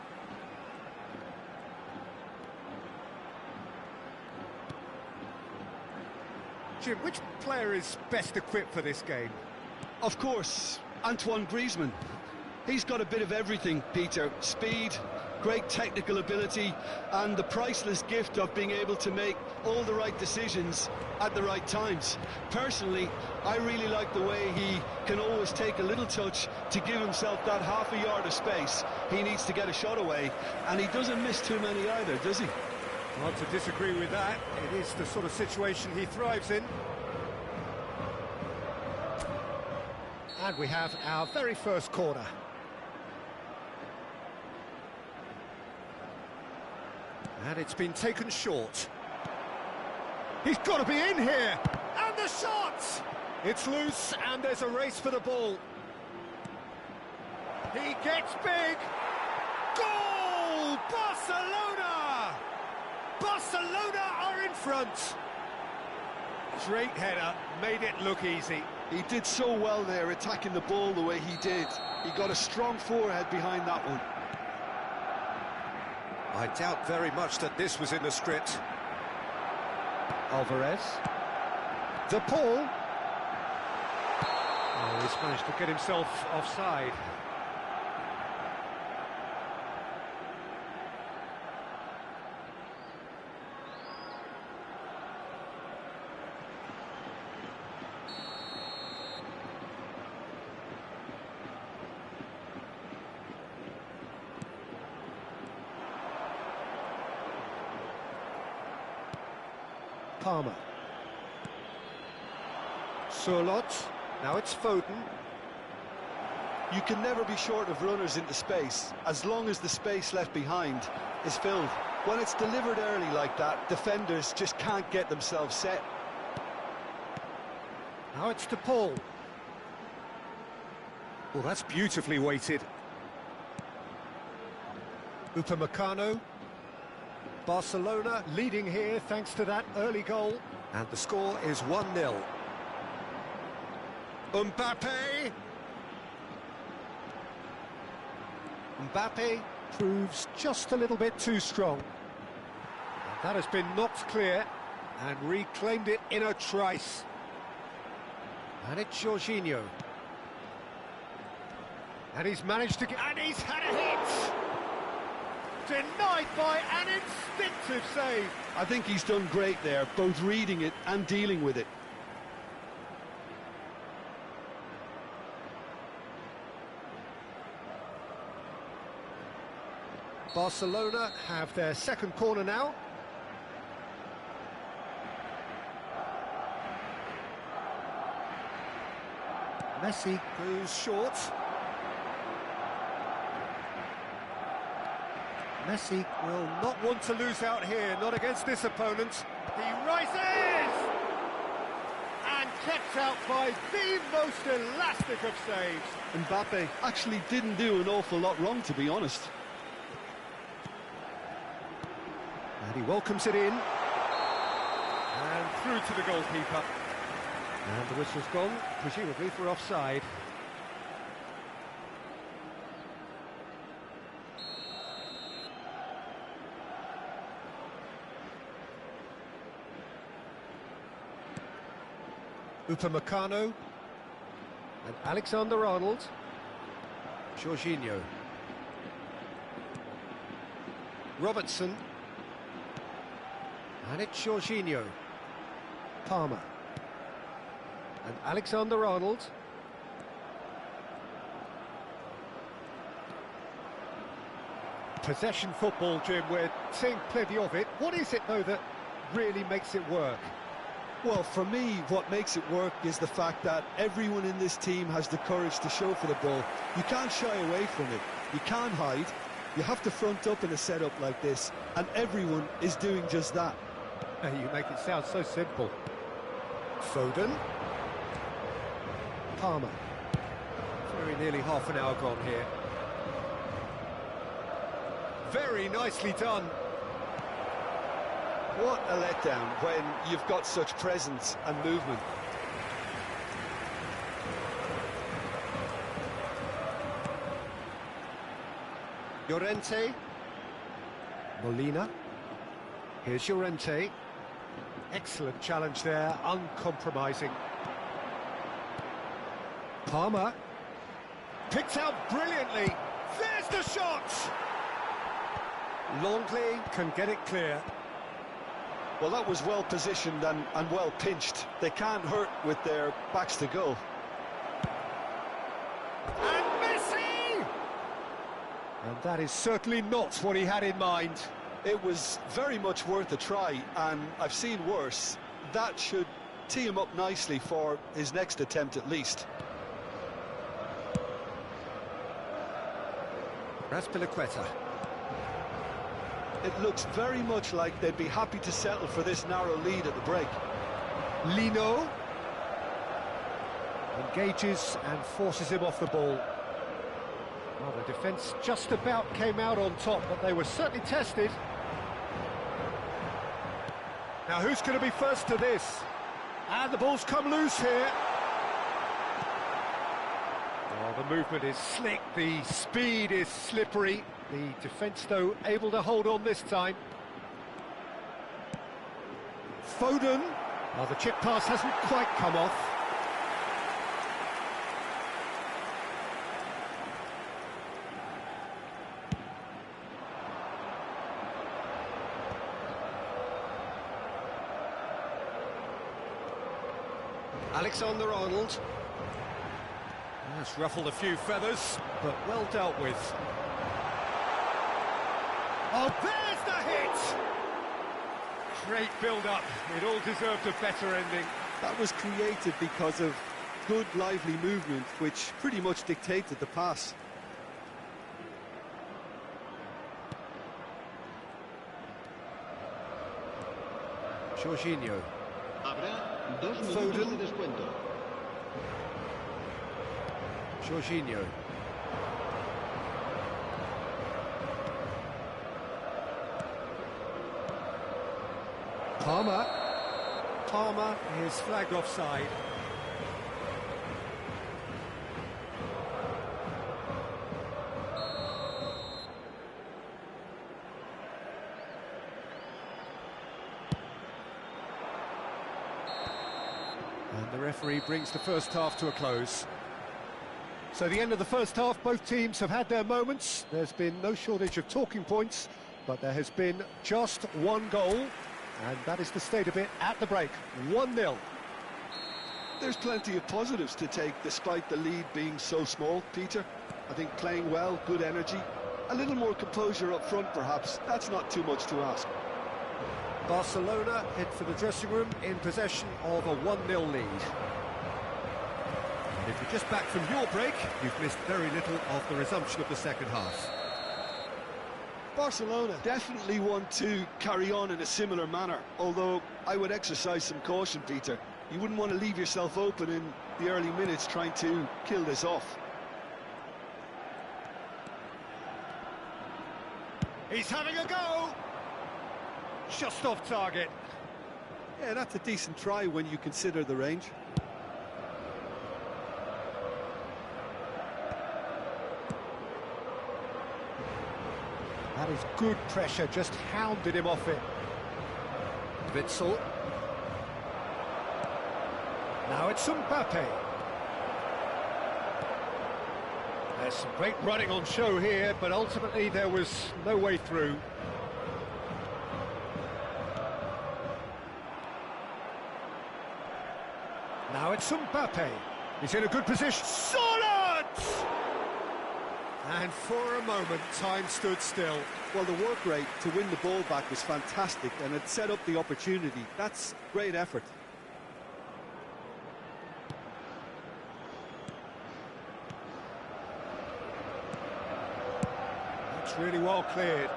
Jim, which player is best equipped for this game? Of course, Antoine Griezmann. He's got a bit of everything, Peter. Speed, great technical ability, and the priceless gift of being able to make all the right decisions at the right times. Personally, I really like the way he can always take a little touch to give himself that half a yard of space he needs to get a shot away, and he doesn't miss too many either, does he? Not to disagree with that. It is the sort of situation he thrives in. And we have our very first corner. And it's been taken short. He's got to be in here! And the shot! It's loose, and there's a race for the ball. He gets big! Goal! Barcelona! Barcelona are in front! Great header, made it look easy. He did so well there, attacking the ball the way he did. He got a strong forehead behind that one. I doubt very much that this was in the script. Alvarez. De Paul. Oh, he's managed to get himself offside. Palmer. Surlot. Now it's Foden. You can never be short of runners into space, as long as the space left behind is filled. When it's delivered early like that, defenders just can't get themselves set. Now it's De Paul. Well, that's beautifully weighted. Upamecano. Barcelona leading here thanks to that early goal. And the score is 1-0. Mbappe! Mbappe proves just a little bit too strong. And that has been knocked clear and reclaimed it in a trice. And it's Jorginho. And he's managed to get... And he's had a hit! Denied by an instinctive save. I think he's done great there, both reading it and dealing with it. Barcelona have their second corner now. Messi goes short. Messi will not want to lose out here, not against this opponent. He rises! And kept out by the most elastic of saves. Mbappe actually didn't do an awful lot wrong, to be honest. And he welcomes it in. And through to the goalkeeper. And the whistle's gone, presumably for offside. Upamecano. And Alexander-Arnold. Jorginho. Robertson. And it's Jorginho. Palmer. And Alexander-Arnold. Possession football, Jim, we're seeing plenty of it. What is it, though, that really makes it work? Well, for me, what makes it work is the fact that everyone in this team has the courage to show for the ball. You can't shy away from it. You can't hide. You have to front up in a setup like this, and everyone is doing just that. You make it sound so simple. Foden. Palmer. Very nearly half an hour gone here. Very nicely done. What a letdown when you've got such presence and movement. Llorente. Molina. Here's Llorente. Excellent challenge there, uncompromising. Palmer. Picked out brilliantly. There's the shot! Longley can get it clear. Well, that was well positioned and well pinched. They can't hurt with their backs to goal. And Messi! And that is certainly not what he had in mind. It was very much worth a try, and I've seen worse. That should tee him up nicely for his next attempt at least. Chingrighata. It looks very much like they'd be happy to settle for this narrow lead at the break. Lino engages and forces him off the ball. Well, the defence just about came out on top, but they were certainly tested. Now, who's going to be first to this? And the ball's come loose here. Oh, the movement is slick, the speed is slippery. The defence, though, able to hold on this time. Foden. Oh, the chip pass hasn't quite come off. Alexander-Arnold. That's ruffled a few feathers, but well dealt with. Oh, there's the hit! Great build-up. It all deserved a better ending. That was created because of good, lively movement, which pretty much dictated the pass. Jorginho. Habrá 2 minutos de descuento. Jorginho. Palmer is flagged offside. And the referee brings the first half to a close. So the end of the first half, both teams have had their moments. There's been no shortage of talking points, but there has been just one goal, and that is the state of it at the break. 1-0. There's plenty of positives to take despite the lead being so small, Peter. I think playing well, good energy, a little more composure up front perhaps. That's not too much to ask. Barcelona head for the dressing room in possession of a 1-0 lead. And if you're just back from your break, you've missed very little of the resumption of the second half. Barcelona definitely want to carry on in a similar manner, although I would exercise some caution, Peter. You wouldn't want to leave yourself open in the early minutes trying to kill this off. He's having a go! Just off target. Yeah, that's a decent try when you consider the range. That is good pressure, just hounded him off it. Witsel. Now it's Mbappe. There's some great running on show here, but ultimately there was no way through. Now it's Mbappe. He's in a good position. Solid! And for a moment, time stood still. Well, the work rate to win the ball back was fantastic, and it set up the opportunity. That's great effort. That's really well cleared.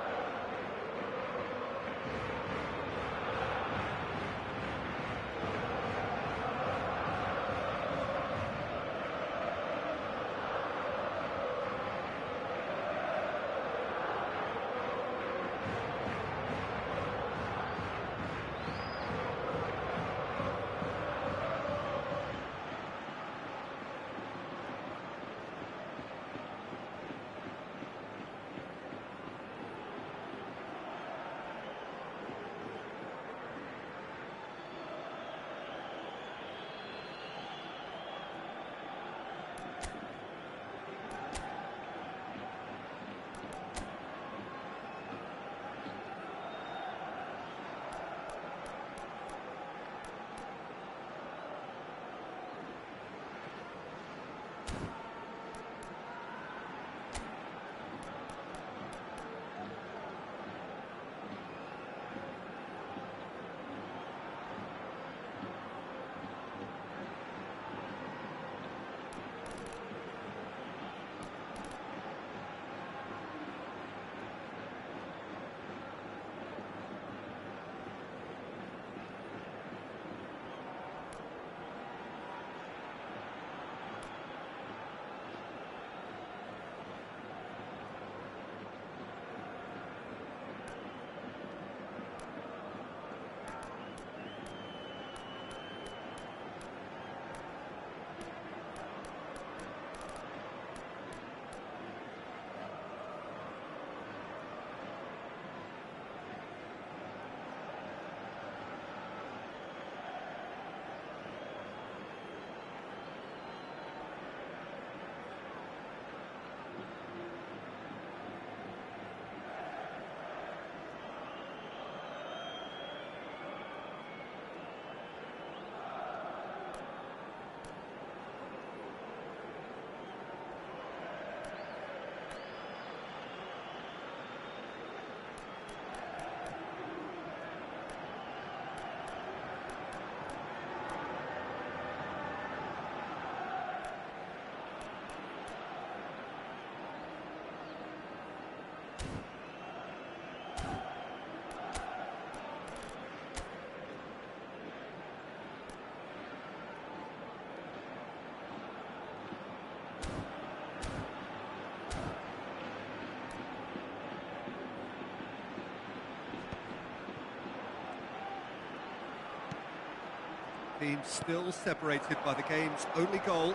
Teams still separated by the game's only goal.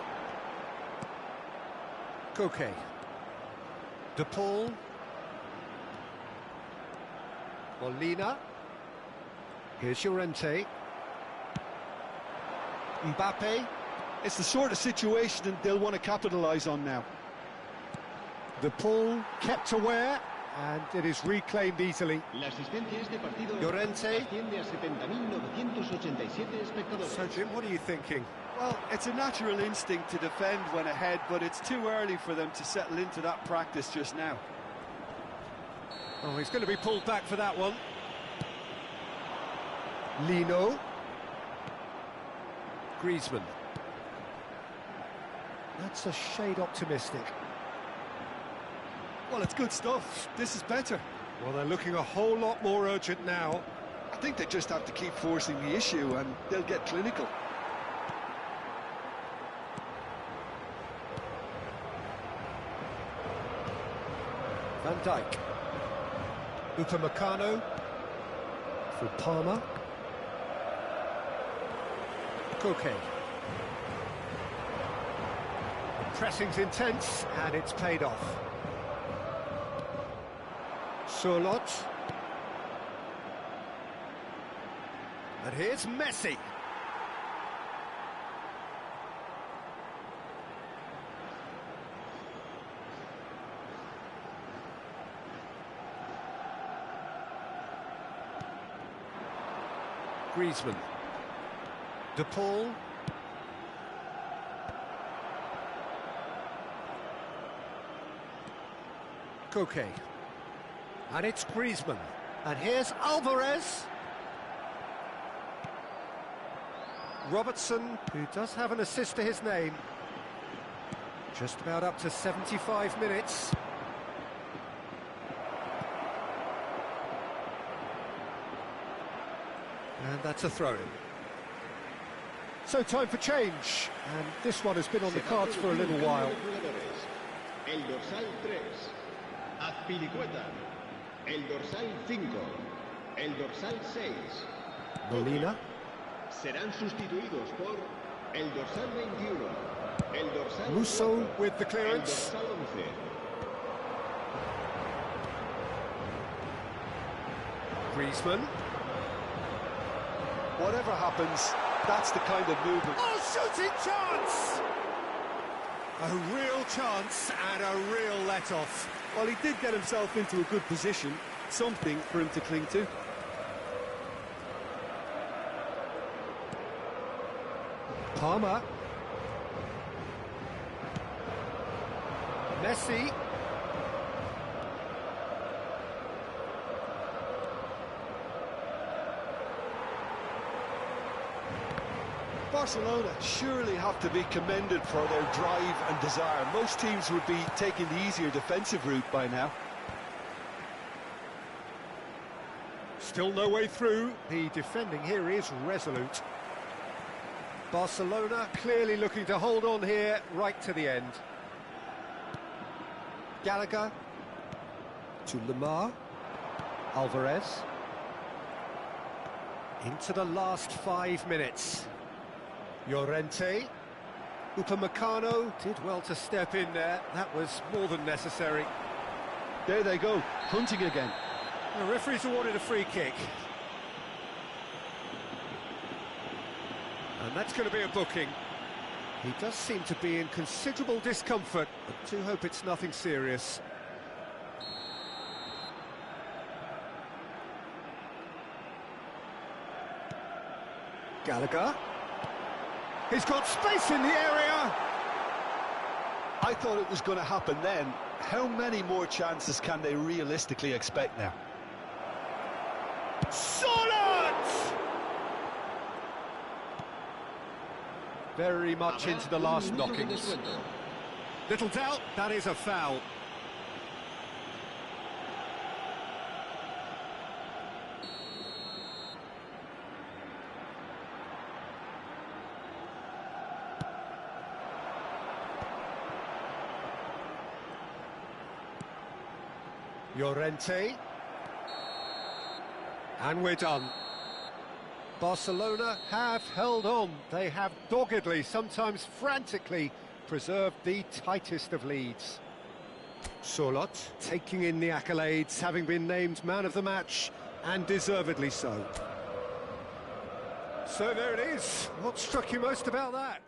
Koke. De Paul. Molina. Here's Llorente. Mbappe. It's the sort of situation that they'll want to capitalise on now. De Paul kept aware, and it is reclaimed easily. La asistencia a este partido Llorente. asciende a 70.987 espectadores. So, Jim, what are you thinking? Well, it's a natural instinct to defend when ahead, but it's too early for them to settle into that practice just now. Oh, he's going to be pulled back for that one. Lino. Griezmann. That's a shade optimistic. Well, it's good stuff. This is better. Well, they're looking a whole lot more urgent now. I think they just have to keep forcing the issue and they'll get clinical. Van Dijk. Upamecano. For Palmer. Koke. Pressing's intense, and it's paid off. Surlot. And here's Messi. Griezmann. De Paul. Koke. And it's Griezmann. And here's Alvarez. Robertson, who does have an assist to his name. Just about up to 75 minutes. And that's a throw-in. So time for change, and this one has been on the cards for a little while. El dorsal 3, Azpilicueta. El dorsal 5, el dorsal 6. Molina. Serán sustituidos por el dorsal 21, el dorsal Musso 4, with the el clearance. dorsal 11. Griezmann. Whatever happens, that's the kind of movement. Oh, shooting chance! A real chance and a real let-off. Well, he did get himself into a good position, something for him to cling to. Palmer. Messi. Barcelona surely have to be commended for their drive and desire. Most teams would be taking the easier defensive route by now. Still no way through. The defending here is resolute. Barcelona clearly looking to hold on here right to the end. Gallagher to Lamar. Alvarez. Into the last 5 minutes. Llorente. Upamecano did well to step in there. That was more than necessary. There they go, hunting again. The referee's awarded a free kick. And that's going to be a booking. He does seem to be in considerable discomfort, but do hope it's nothing serious. Gallagher. He's got space in the area! I thought it was going to happen then. How many more chances can they realistically expect now? Solid! Very much into the last knockings. Little doubt, that is a foul. Llorente. And we're done. Barcelona have held on. They have doggedly, sometimes frantically, preserved the tightest of leads. Sorloth taking in the accolades, having been named man of the match, and deservedly so. So there it is. What struck you most about that?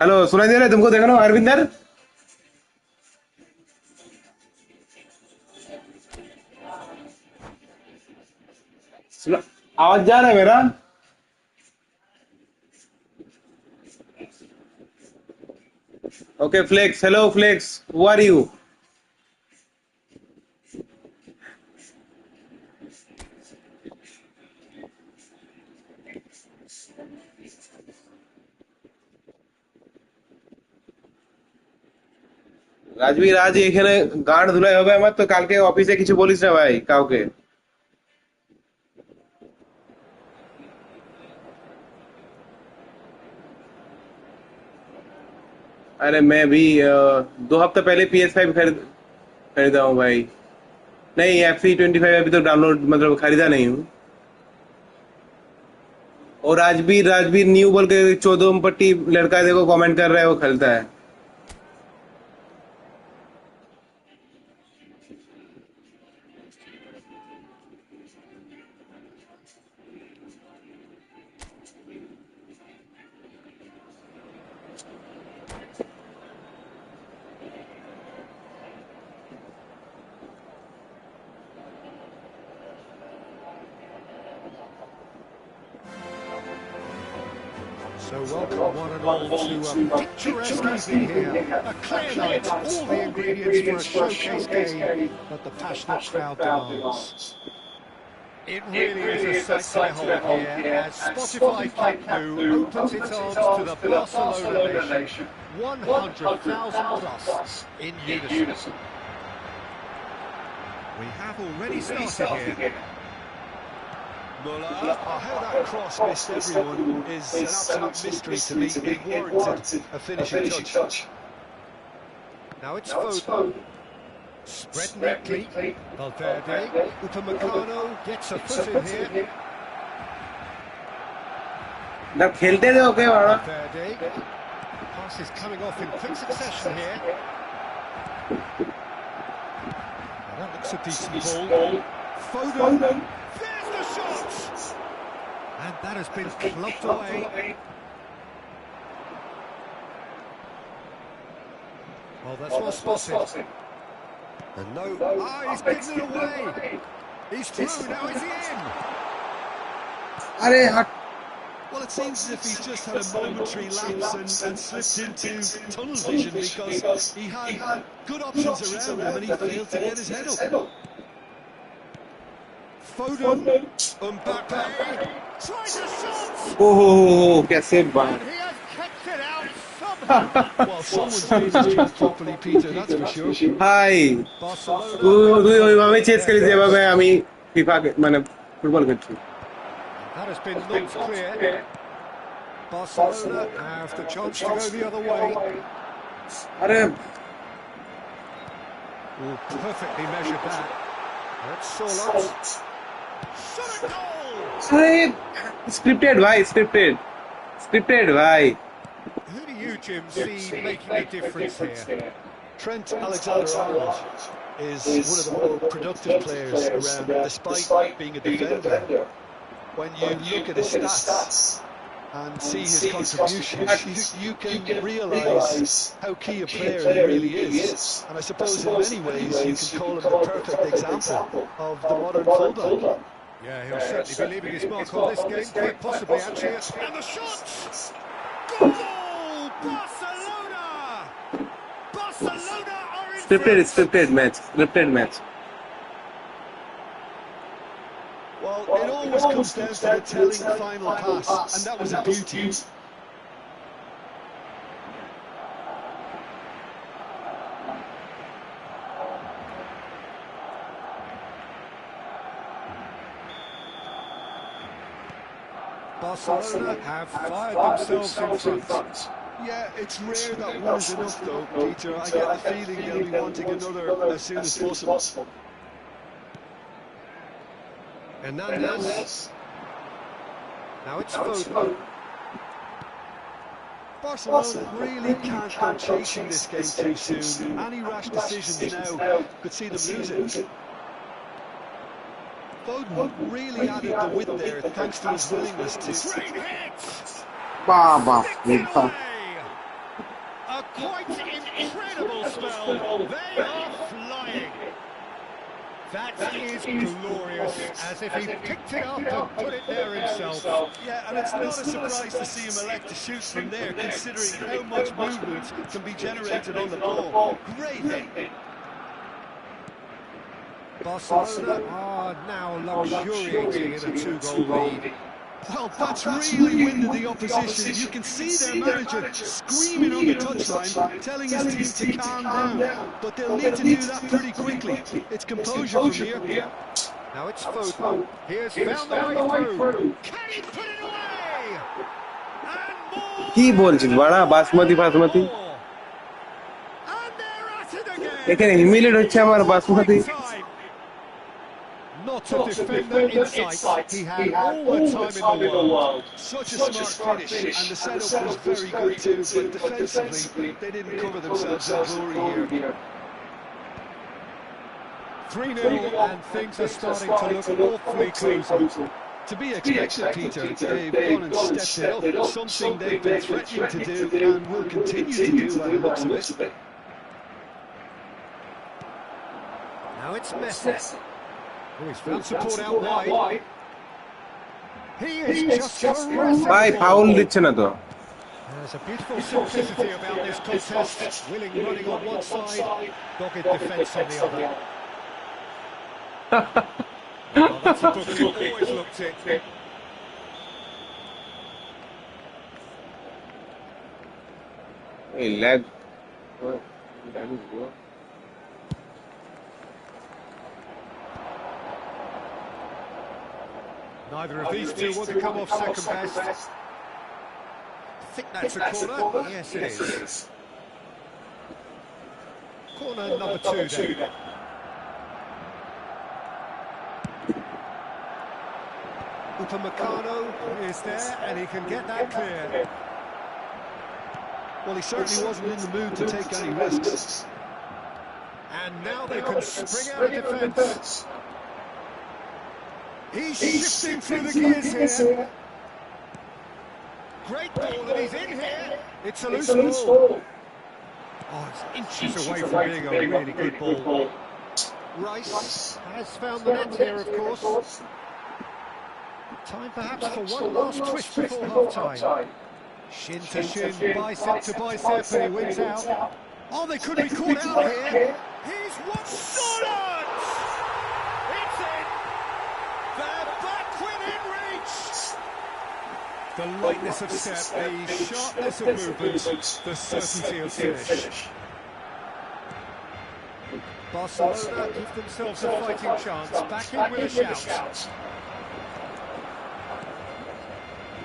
Hello सुनाई दे रहा है तुमको? देखो ना अरविंदर, आवाज जा रहा है मेरा? Okay flex, hello flex, who are you? Rajbir আজ এখানে গাঁড় ধুলাই হবে আমার, তো কালকে অফিসে কিছু বলিস না ভাই কাউকে। अरे मैं भी 2 हफ्ते पहले PS5 खरीदा हूँ भाई। नहीं, FC25 अभी तो डाउनलोड मतलब खरीदा नहीं हूँ। और राजबीर न्यू बोल के 14 पट्टी लड़का देखो कमेंट कर रहा है, वो खेलता है। So welcome one and all to a picturesque evening here. A clear night, all the ingredients for a showcase game that the passionate crowd demands. It really is a sight to behold here as Spotify Camp Nou opens its arms to the Barcelona nation. 100,000 plus in unison. We have already started here. Well, how that cross missed everyone is an absolute mystery to me. It warranted a finishing touch. Now it's Foden. Spread neatly. Valverde. Upamecano gets a foot in here. ना खेलते थे okay वाला। Valverde. Pass is coming off in quick succession here. Now that looks a decent ball. Foden. There's the shot! And that has been clubbed away. Well, that's well spotted. And no, he's given it away. He's through, now is he in? अरे हट। Well, it seems as if he's just had a momentary lapse and slipped into tunnel vision because he had good options around him and he failed to get his head up. Foden, Mbappe, tries a shot! ओह कैसे बात। And he has kept it out somehow. Well, someone's doing his job properly, Peter, that's for sure. Hi Barcelona. তুই ওইভাবে chess করিস যেভাবে আমি FIFA মানে football খেলছি। That has been knocked clear. Barcelona have the chance to go the other way. अरे Oh, perfectly measured that. That's Solos. Shot a goal! अरे scripted भाई, स्क्रिप्टेड भाई। Who do you, Jim, see making a difference here? Trent Alexander-Arnold is one of the more productive players around, despite being a defender. When you look at his stats and see his contributions, you can realise how key a player he really is. And I suppose in many ways you can call him the perfect example of the modern fullback. Yeah, he'll certainly be leaving his mark on this game, quite possibly actually. And the shot! Goal! Barcelona! Barcelona are in front! scripted match. Well, it always comes down to the telling final pass, and that was a beauty. Barcelona have fired themselves in front. Yeah, it's rare that one is enough though, Peter. I get the feeling they'll be wanting another as soon as possible. Hernandez. Now it's Foden. Barcelona really can't go chasing this game too soon. Any rash decisions now could see them losing. Foden really added the width there thanks to his willingness to... Great hit! Baba. Stick it away! quite incredible spell. They are flying. That is glorious, as if he picked it up and put it there himself. Yeah, and it's not a surprise to see him elect to shoot from there, considering how much movement can be generated on the ball. Great hit. Barcelona are now luxuriating in a 2-goal lead. Well, that's really winded the opposition. You can see their manager screaming on the touchline, telling his team to calm down. But they'll need to do that pretty quickly. It's composure from here. Now it's Foden. He has found the way through. Can he put it away? And more! কি বলছিস বাড়া basmati basmati And they're at it again. এখানে humiliate হচ্ছে আমার basmati Not a defender in sight. He had all the time in the world. Such a smart finish, and the setup was very good too, but defensively, they didn't cover themselves in glory here. 3-0, and things are starting to look awfully close. To be expected, Peter, they've gone and stepped it up, something they've been threatening to do and will continue to do by the looks of it. Now it's Messi. Oh, he's found support out wide. He is just terrific. ভাই foul দিচ্ছে না তো There's a beautiful simplicity about this contest. Willing running on one side, dogged defence on the other. Oh, that's a book you've always looked at. এই lag Neither of these two want to come off second best. I think that's a corner. Yes, it is. Corner number two then. Upamecano is there, and he can get that clear. Well, he certainly wasn't in the mood to take any risks. And now they can spring out of defence. He's shifting through the gears here. Great ball, and he's in here. It's a loose ball. Oh, it's inches away from being a really good ball. Rice has found the net here, of course. Time perhaps for one last twist before half-time. Shin to shin, bicep to bicep, and he wins out. Oh, they could be caught out here. He's one shot! It's in! They're back within reach! The lightness of step, the sharpness of movement, the certainty of finish. Barcelona give themselves a fighting chance, back in with a shout.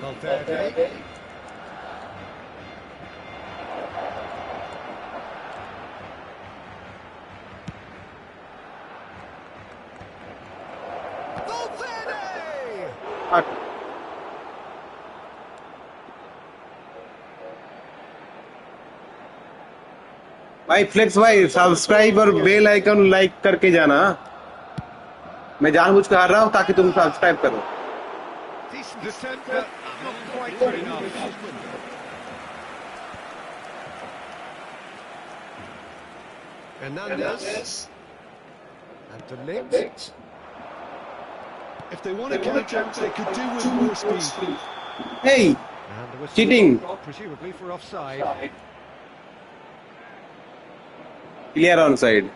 Valverde. भाई flex भाई subscribe और bell icon like करके जाना मैं जानबूझ कर आ रहा हूँ ताकि तुम सब्सक्राइब करो Hernandez and De Ligt. If they want to counter, they could do with more speed. Hey, cheating. Presumably for offside. Clear onside.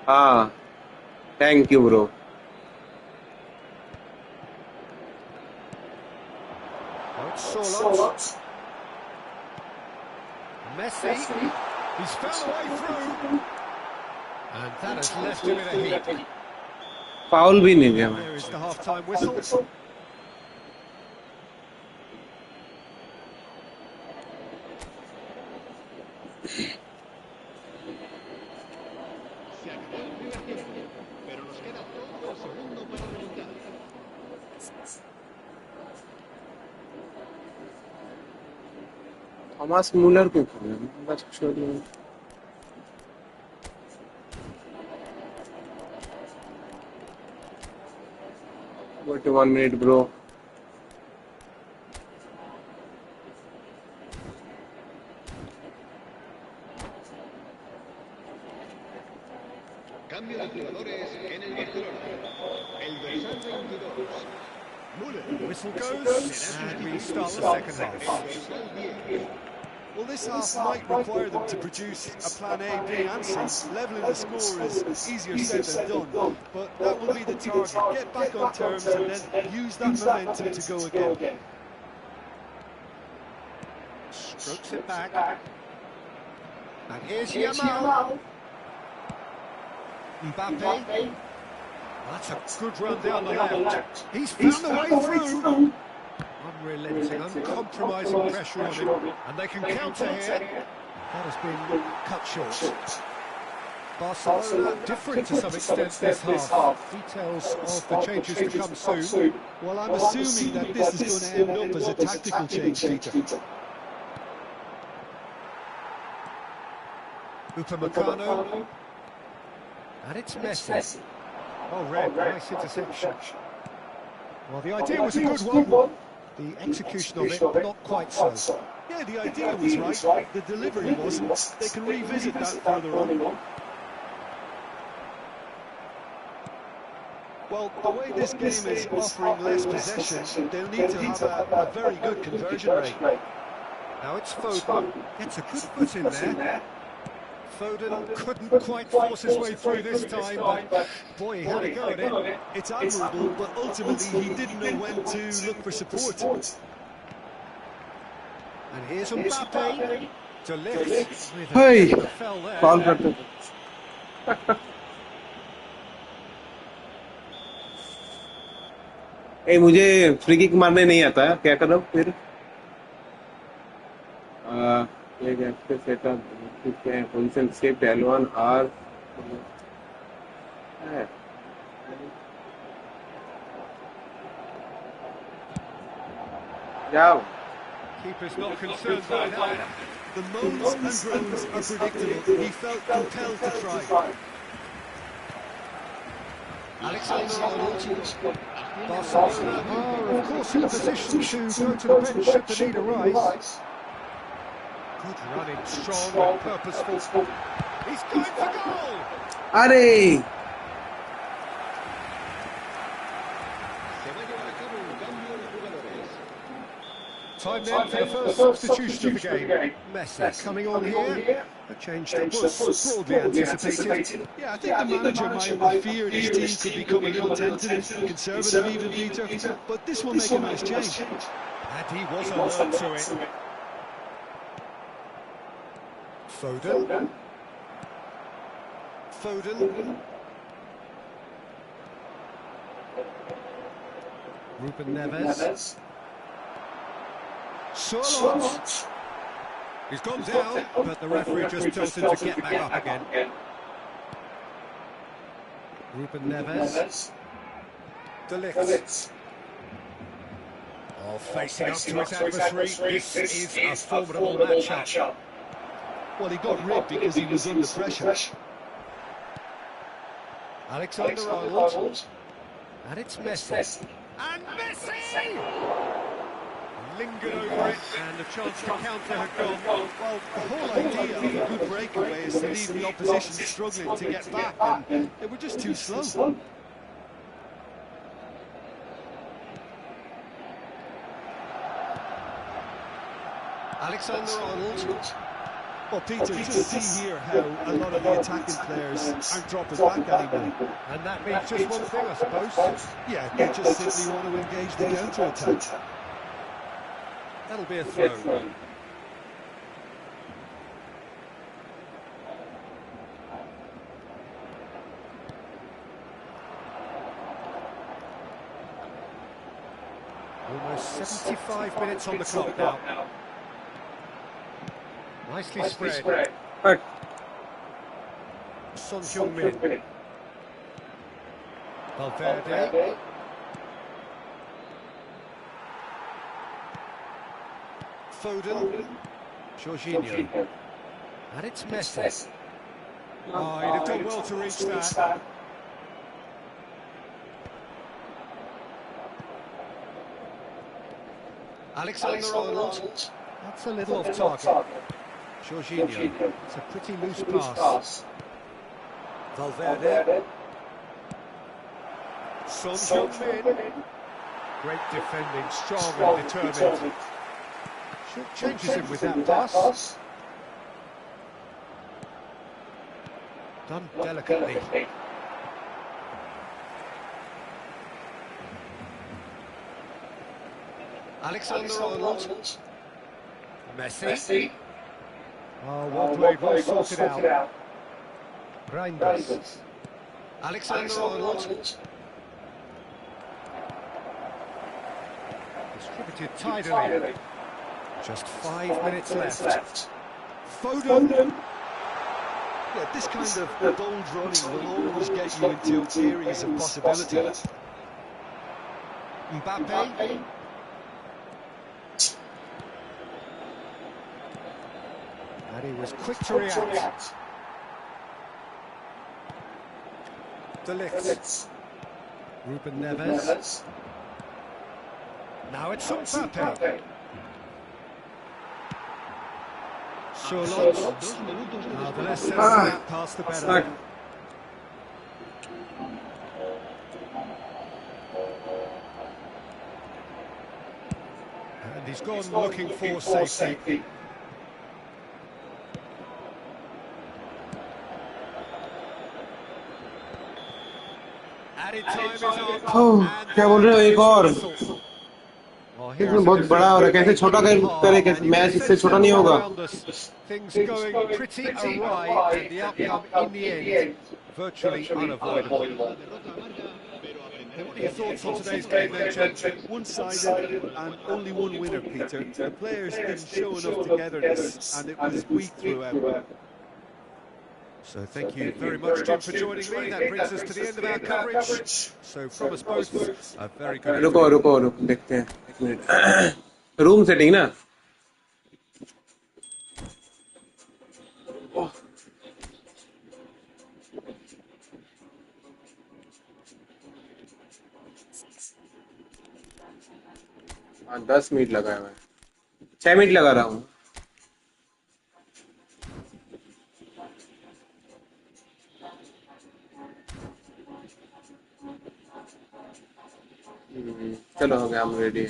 Ah, thank you, bro. Solot. Messi. He's found a way through. And that has left him in a heap. Foul भी नहीं दिया मैं. There is the half-time whistle. Thomas Muller को that's surely 41 minute bro Cambio de jugadores en el Barcelona. El dorsal 22. Müller. Whistle goes, and we start the second El half. dorsal 10. Well, this half might require them to produce a plan A, B and C. Levelling the score is easier said than done, but that will be the target. Get back on terms and then use that momentum to go again. Strokes it back. And here's Yamal. Mbappe. That's a good run down the left. He's found the way through. Unrelenting, uncompromising pressure on him. And they can counter here. That has been cut short. Barcelona different to some extent this half. Details of the changes to come soon. Well, I'm assuming that this is going to end up as a tactical change, Peter. Upamecano. And it's Messi. Oh, red, nice interception. Well, the idea was a good one. The execution of it, not quite so. Yeah, the idea was right. The delivery wasn't. They can revisit that further on. Well, the way this game is offering less possession, they'll need to have a very good conversion rate. Now it's Foden. Gets a good foot in there. Foden couldn't quite force his way through this time, but boy, he had a go at it. It's admirable, but ultimately he didn't know when to look for support. And here's Mbappe. To lift. Hey, Fell there. Call करते थे। ए मुझे free kick मारने नहीं आता है, क्या करूं फिर? एक एक्टिव सेटअप ठीक है, पोजीशन शिफ्ट L1 R है। जाओ। Keeper's not concerned by that. The moans and groans are predictable. He felt compelled to try. Alexander-Arnold. Barcelona are, of course, in a position to go to the bench should the need arise. Good running, strong and purposeful. He's going for goal! अरे Se va a llevar a cabo un cambio de jugadores. Time then for the first substitution of the game. Messi coming on here. A change that was broadly anticipated. Yeah, I think the manager might have feared his team could become a little tentative, conservative even, Peter, but this will make a nice change. And he was alert to it. Foden. Foden. Ruben Neves. Sörloth. He's gone down, but the referee just tells him to get back up again. Ruben Neves. De Ligt. Oh, facing up to his adversary. This is a formidable matchup. Well, he got ripped because he was under pressure. Alexander-Arnold. And it's Messi. And Messi! Lingered over it, and a chance to counter had gone. Well, the whole idea of a good breakaway is to leave the opposition struggling to get back, and they were just too slow. Alexander-Arnold. Well, Peter, just see here how a lot of the attacking players aren't dropping back anymore. And that means just one thing, I suppose. Yeah, they just simply want to engage the counter-attack. That'll be a throw. Almost 75 minutes on the clock now. Nicely spread. Son Heung-min. Valverde. Foden. Jorginho. And it's Messi. Oh, he'd have done well to reach that. Alexander-Arnold. That's a little off target. Jorginho. It's a pretty loose pass. Valverde. Son Heung-min. Great defending, strong and determined. Changes him with that pass. Done delicately. Alexander-Arnold. Messi. Oh, well played, well sorted out. Reinders. Alexander-Arnold. Distributed tidily. Just 5 minutes left. Foden. Yeah, this kind of bold running will always get you into areas of possibility. Mbappe. And he was quick to react. De Ligt. Ruben Neves. Now it's Mbappe. Charlotte. The less said that pass, the better. And he's gone looking for safety. Added time is on. क्या बोल रहे हो एक और इसमें बहुत बड़ा हो रहा है कैसे छोटा करे कैसे मैच इससे छोटा नहीं होगा Things going pretty awry and the outcome in the end virtually unavoidable. What are your thoughts on today's game then, gents? One-sided and only one winner, Peter. The players didn't show enough togetherness and it was weak throughout. So thank you very much, Jim, for joining me. That brings us to the end of our coverage. So from us both, a very good evening. रुको देखते हैं एक minute room setting ना हाँ 10 minute लगा है मैं 6 minute लगा रहा हूँ चलो हो गया हम ready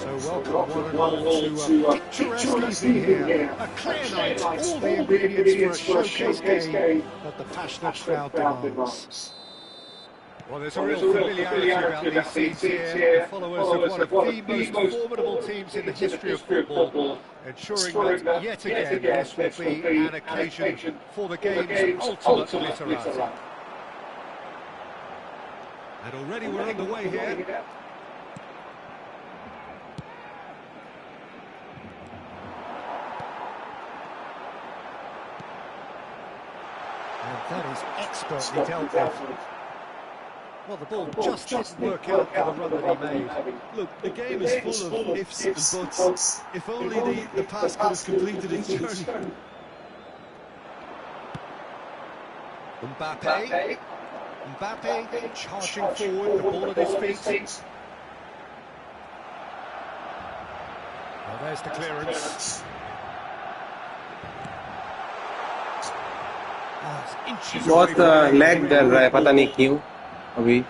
So welcome one and all to a picturesque evening here. A clear night, all the ingredients for a showcase game that the passionate crowd demands. Well, there's a real familiarity about these scenes here. The followers of one of the most formidable teams in the history of football, ensuring that yet again this will be an occasion for the game's ultimate literati. And already we're underway here. And that is expertly dealt with. Well, the ball just didn't work out for the run that he made. Look, the game is full of ifs and buts. If only the pass could have completed its journey. Mbappe charging forward, the ball at his feet. Well, there's the clearance. बहुत lag कर रहा है पता नहीं क्यों अभी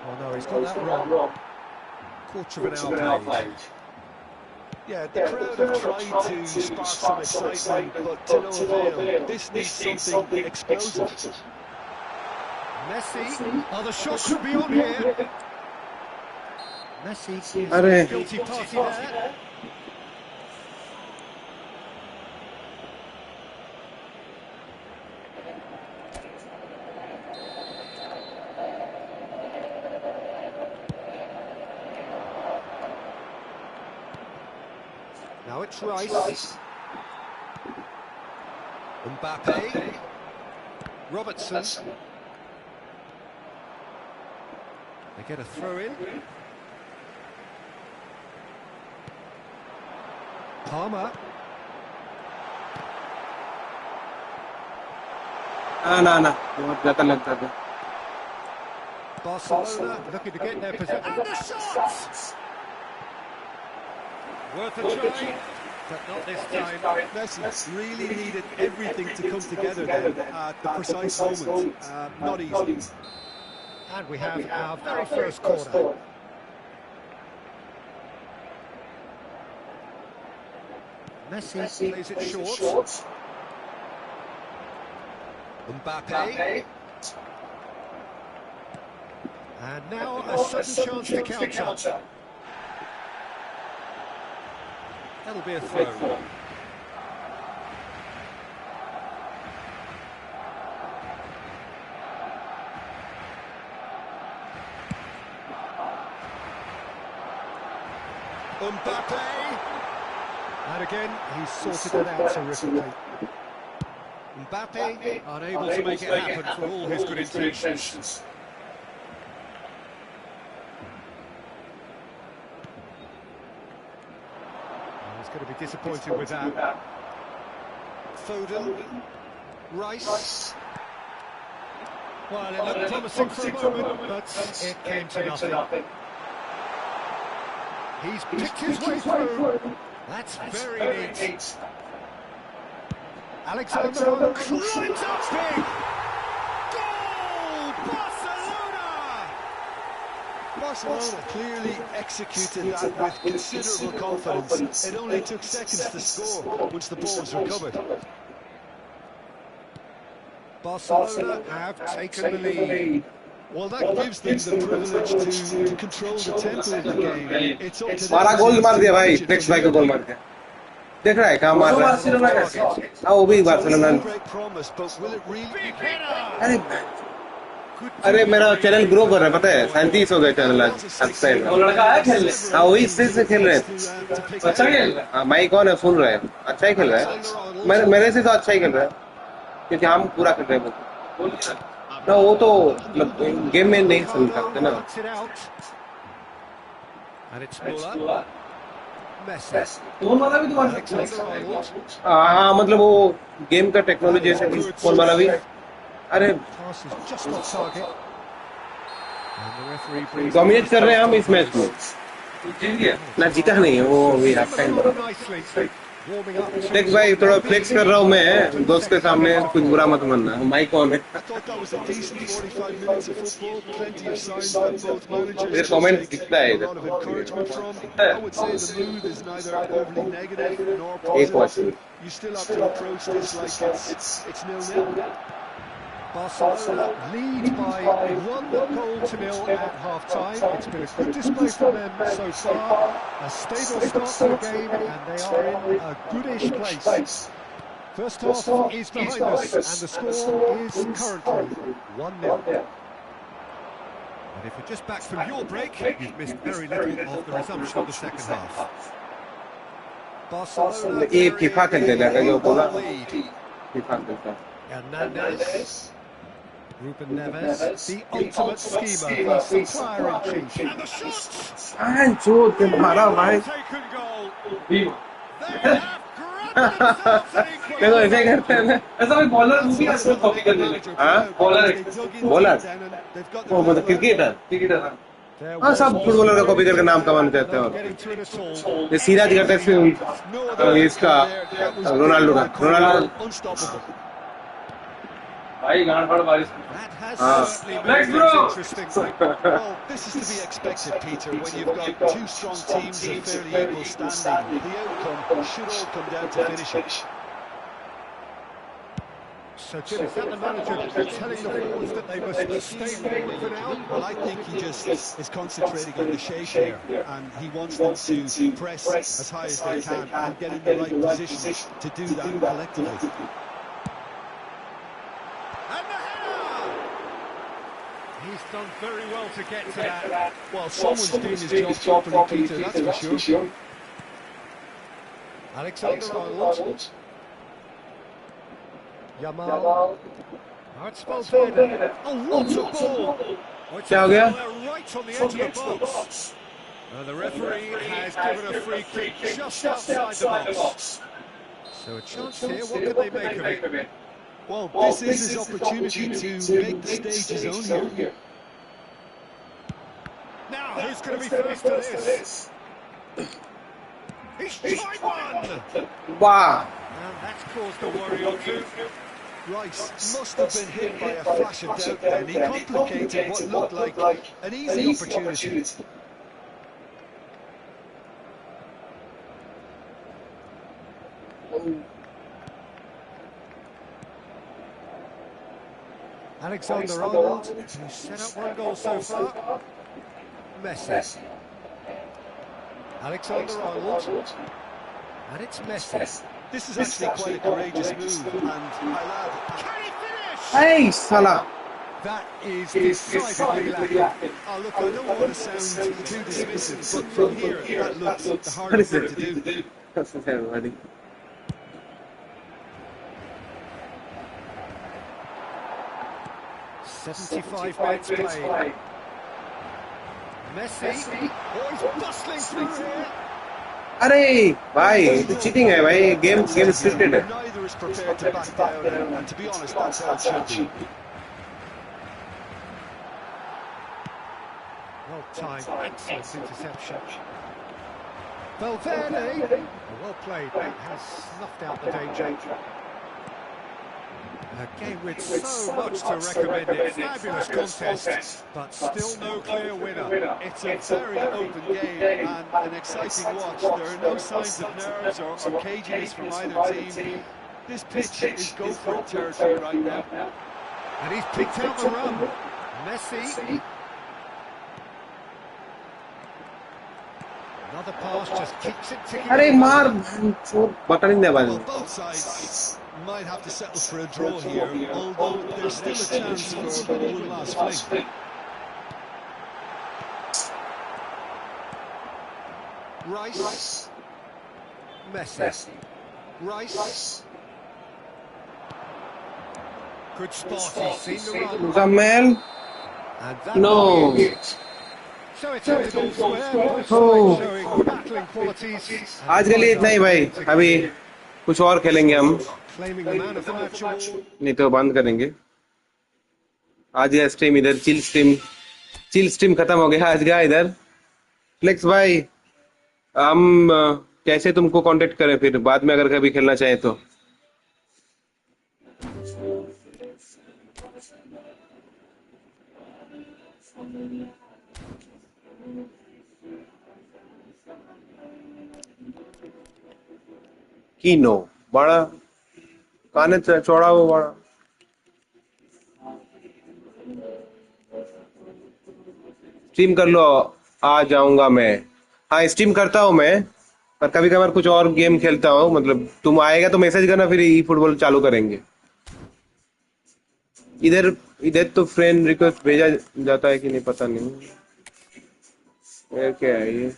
Oh no, he's got that wrong. Quarter of an hour played. Yeah, the crowd have tried to spark some excitement, but to no avail. This needs something explosive. Messi. Oh, the shot could be on here. Messi is Arre. the guilty party there. Now it's Rice. Mbappe. Robertson. They get a throw in. Palmer. ना बहुत ज्यादा लगता था Barcelona looking to get their possession. And the shot! Worth a try, but not this time. Messi really needed everything to come together then at the precise moment. Not easy. And we have our very first corner. Messi plays it short. Mbappe. And now a sudden chance to counter. That'll be a throw. Mbappe! And again, he's sorted it out terrifically. Mbappe unable to make it happen for all his good intentions. He's going to be disappointed with that. Foden. Rice. Well, it looked promising for a moment, but it came to nothing. He's picked his way through. That's very neat. Alexander climbs up big. Goal! Barcelona! Barcelona clearly executed that with considerable confidence. It only took seconds to score once the ball was recovered. Barcelona have taken the lead. Well, that gives them the privilege to control the tempo of the game. It's up to them. मारा गोल मार दिया भाई flex भाई को गोल मार दिया देख रहा है कहाँ मार रहा है हाँ वो भी बार्सिलोना अरे अरे मेरा चैनल ग्रो कर रहा है पता है 37 हो गए चैनल आज सब्सक्राइब वो लड़का आया खेलने हाँ वही से खेल रहे थे अच्छा खेल रहा है हाँ माइक ऑन है सुन रहे हैं अच्छा ही खेल रहा है मेरे से तो अच्छा ही खेल रहा है क्योंकि हम पूरा खेल रहे हैं ना वो तो गेम में नहीं सुन सकते ना हाँ मतलब वो गेम का टेक्नोलॉजी ऐसे फोन वाला भी अरे डोमिनेट कर रहे हैं हम इस मैच में ना जीता नहीं है वो अभी हाफ टाइम देख भाई थोड़ा फ्लेक्स कर रहा हूँ मैं दोस्त के सामने कुछ बुरा मत मानना माइक ऑन है ये कमेंट दिखता है इधर एक question Barcelona lead by 1-0 at half-time. It's been a good display from them so far. A stable start to the game, and they are in a goodish place. First half is behind us, and the score is currently 1-0. And if you're just back from your break, you've missed very little of the resumption of the second half. Barcelona ये FIFA खेलते लगा जो बोला lead. FIFA खेलता Hernandez. Ruben Neves, the ultimate schemer, the supplier-in-chief. And the shot! And जो ते मारा भाई Taken goal. They have grabbed themselves an equal. देखो ऐसे करते हैं ना ऐसा कोई बॉलर मूवी आजकल कॉपी कर लेते हैं हाँ बॉलर वो मतलब क्रिकेटर हाँ सब फुटबॉलर का कॉपी करके नाम कमाना चाहते हैं ये सीधा करते हैं इसका Ronaldo That has certainly made things interesting. Well, this is to be expected, Peter, when you've got two strong teams of fairly equal standing. The outcome should all come down to finishing. So, Tim, is that the manager telling the forwards that they must stay forward for now? Well, I think he just is concentrating on the shape here, and he wants them to press as high as they can and get in the right position to do that collectively. And the header! He's done very well to get to that. Well, someone's doing his job properly, Peter, that's for sure. Alexander-Arnold. Yamal. Now it's Valverde. Oh, what a ball! Oh, it's क्या हो गया? right on the edge of the box. The referee has given a free kick just outside the box. So a chance here, what can they make of it? Well, this is his opportunity to make the stage his own here. Now, who's going to be first to this? He's tried one! वाह And that's caused a worry or two. Rice must have been hit by a flash of doubt then. He complicated what looked like an easy opportunity. Alexander-Arnold, who's set up one goal so far. Messi. Alexander-Arnold. And it's Messi. This is actually quite a courageous move, and my lad, Can he finish? Hey साला That is decidedly lacking. oh look, I don't want to sound too dismissive, but from here, that looks the hardest thing to do. everybody 75 minutes played. Messi. Oh, he's bustling through here. अरे भाई तो cheating है भाई game scripted है Neither is prepared to back down, and to be honest, that's how it should be. Well timed, excellent interception. Valverde. Well played, has snuffed out the danger. A game with so much to recommend it. Fabulous contest, but still no clear winner. It's a very open game and an exciting watch. There are no signs of nerves or caginess from either team. This pitch is go-for-it territory right now. And he's picked out the run. Messi. Another pass just keeps it ticking. अरे मार बता नहीं दे Well, both sides might have to settle for a draw here, although there's still a chance for one last fling. Rice. Messi. Rice. Good spot, he's seen the run. मुकम्मल And that No. So it's ended all square, both Oh. sides showing battling qualities. आज के लिए इतना ही भाई अभी कुछ और खेलेंगे हम Claiming the man of the match award. नहीं तो बंद करेंगे आज का स्ट्रीम इधर चिल स्ट्रीम खत्म हो गया आज का इधर फ्लेक्स भाई हम कैसे तुमको कांटेक्ट करें फिर बाद में अगर कभी खेलना चाहे तो कीनो बड़ा काने चौड़ा वो बड़ा स्ट्रीम कर लो आ जाऊंगा मैं हाँ स्ट्रीम करता हूँ मैं पर कभी कभार कुछ और गेम खेलता हूँ मतलब तुम आएगा तो मैसेज करना फिर ई फुटबॉल चालू करेंगे इधर इधर तो फ्रेंड रिक्वेस्ट भेजा जाता है कि नहीं पता नहीं ये क्या है ये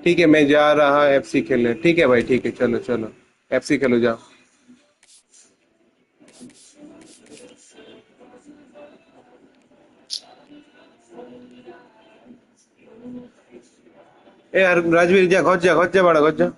ठीक है मैं जा रहा एफसी खेलने ठीक है भाई ठीक है चलो चलो एफसी खेलो जाओ ए यार राजवीर जा घोच जा बड़ा घोच जा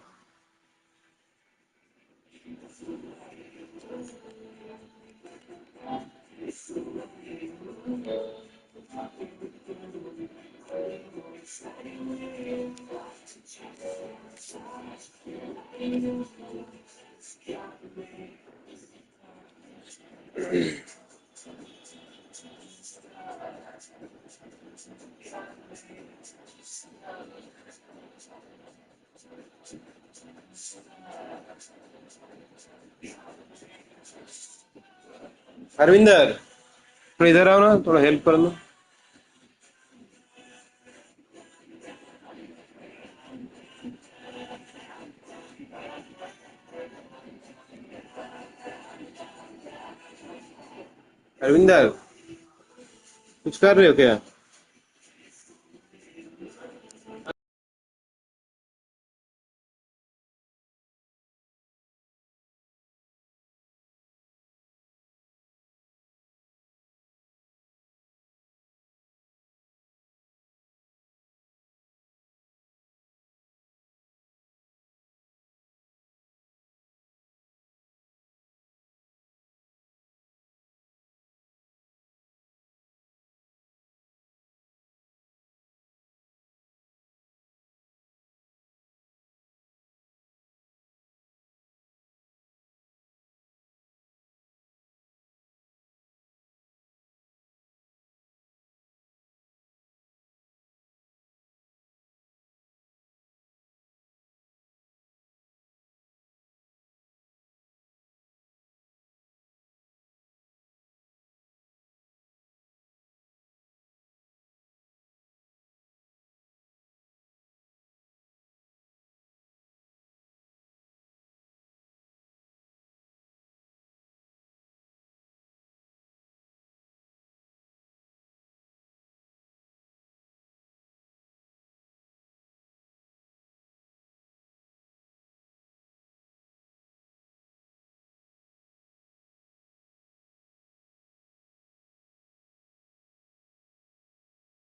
अरविंदर थोड़ा इधर आओ ना, थोड़ा हेल्प करो ना। अरविंदर कुछ कर रहे हो क्या?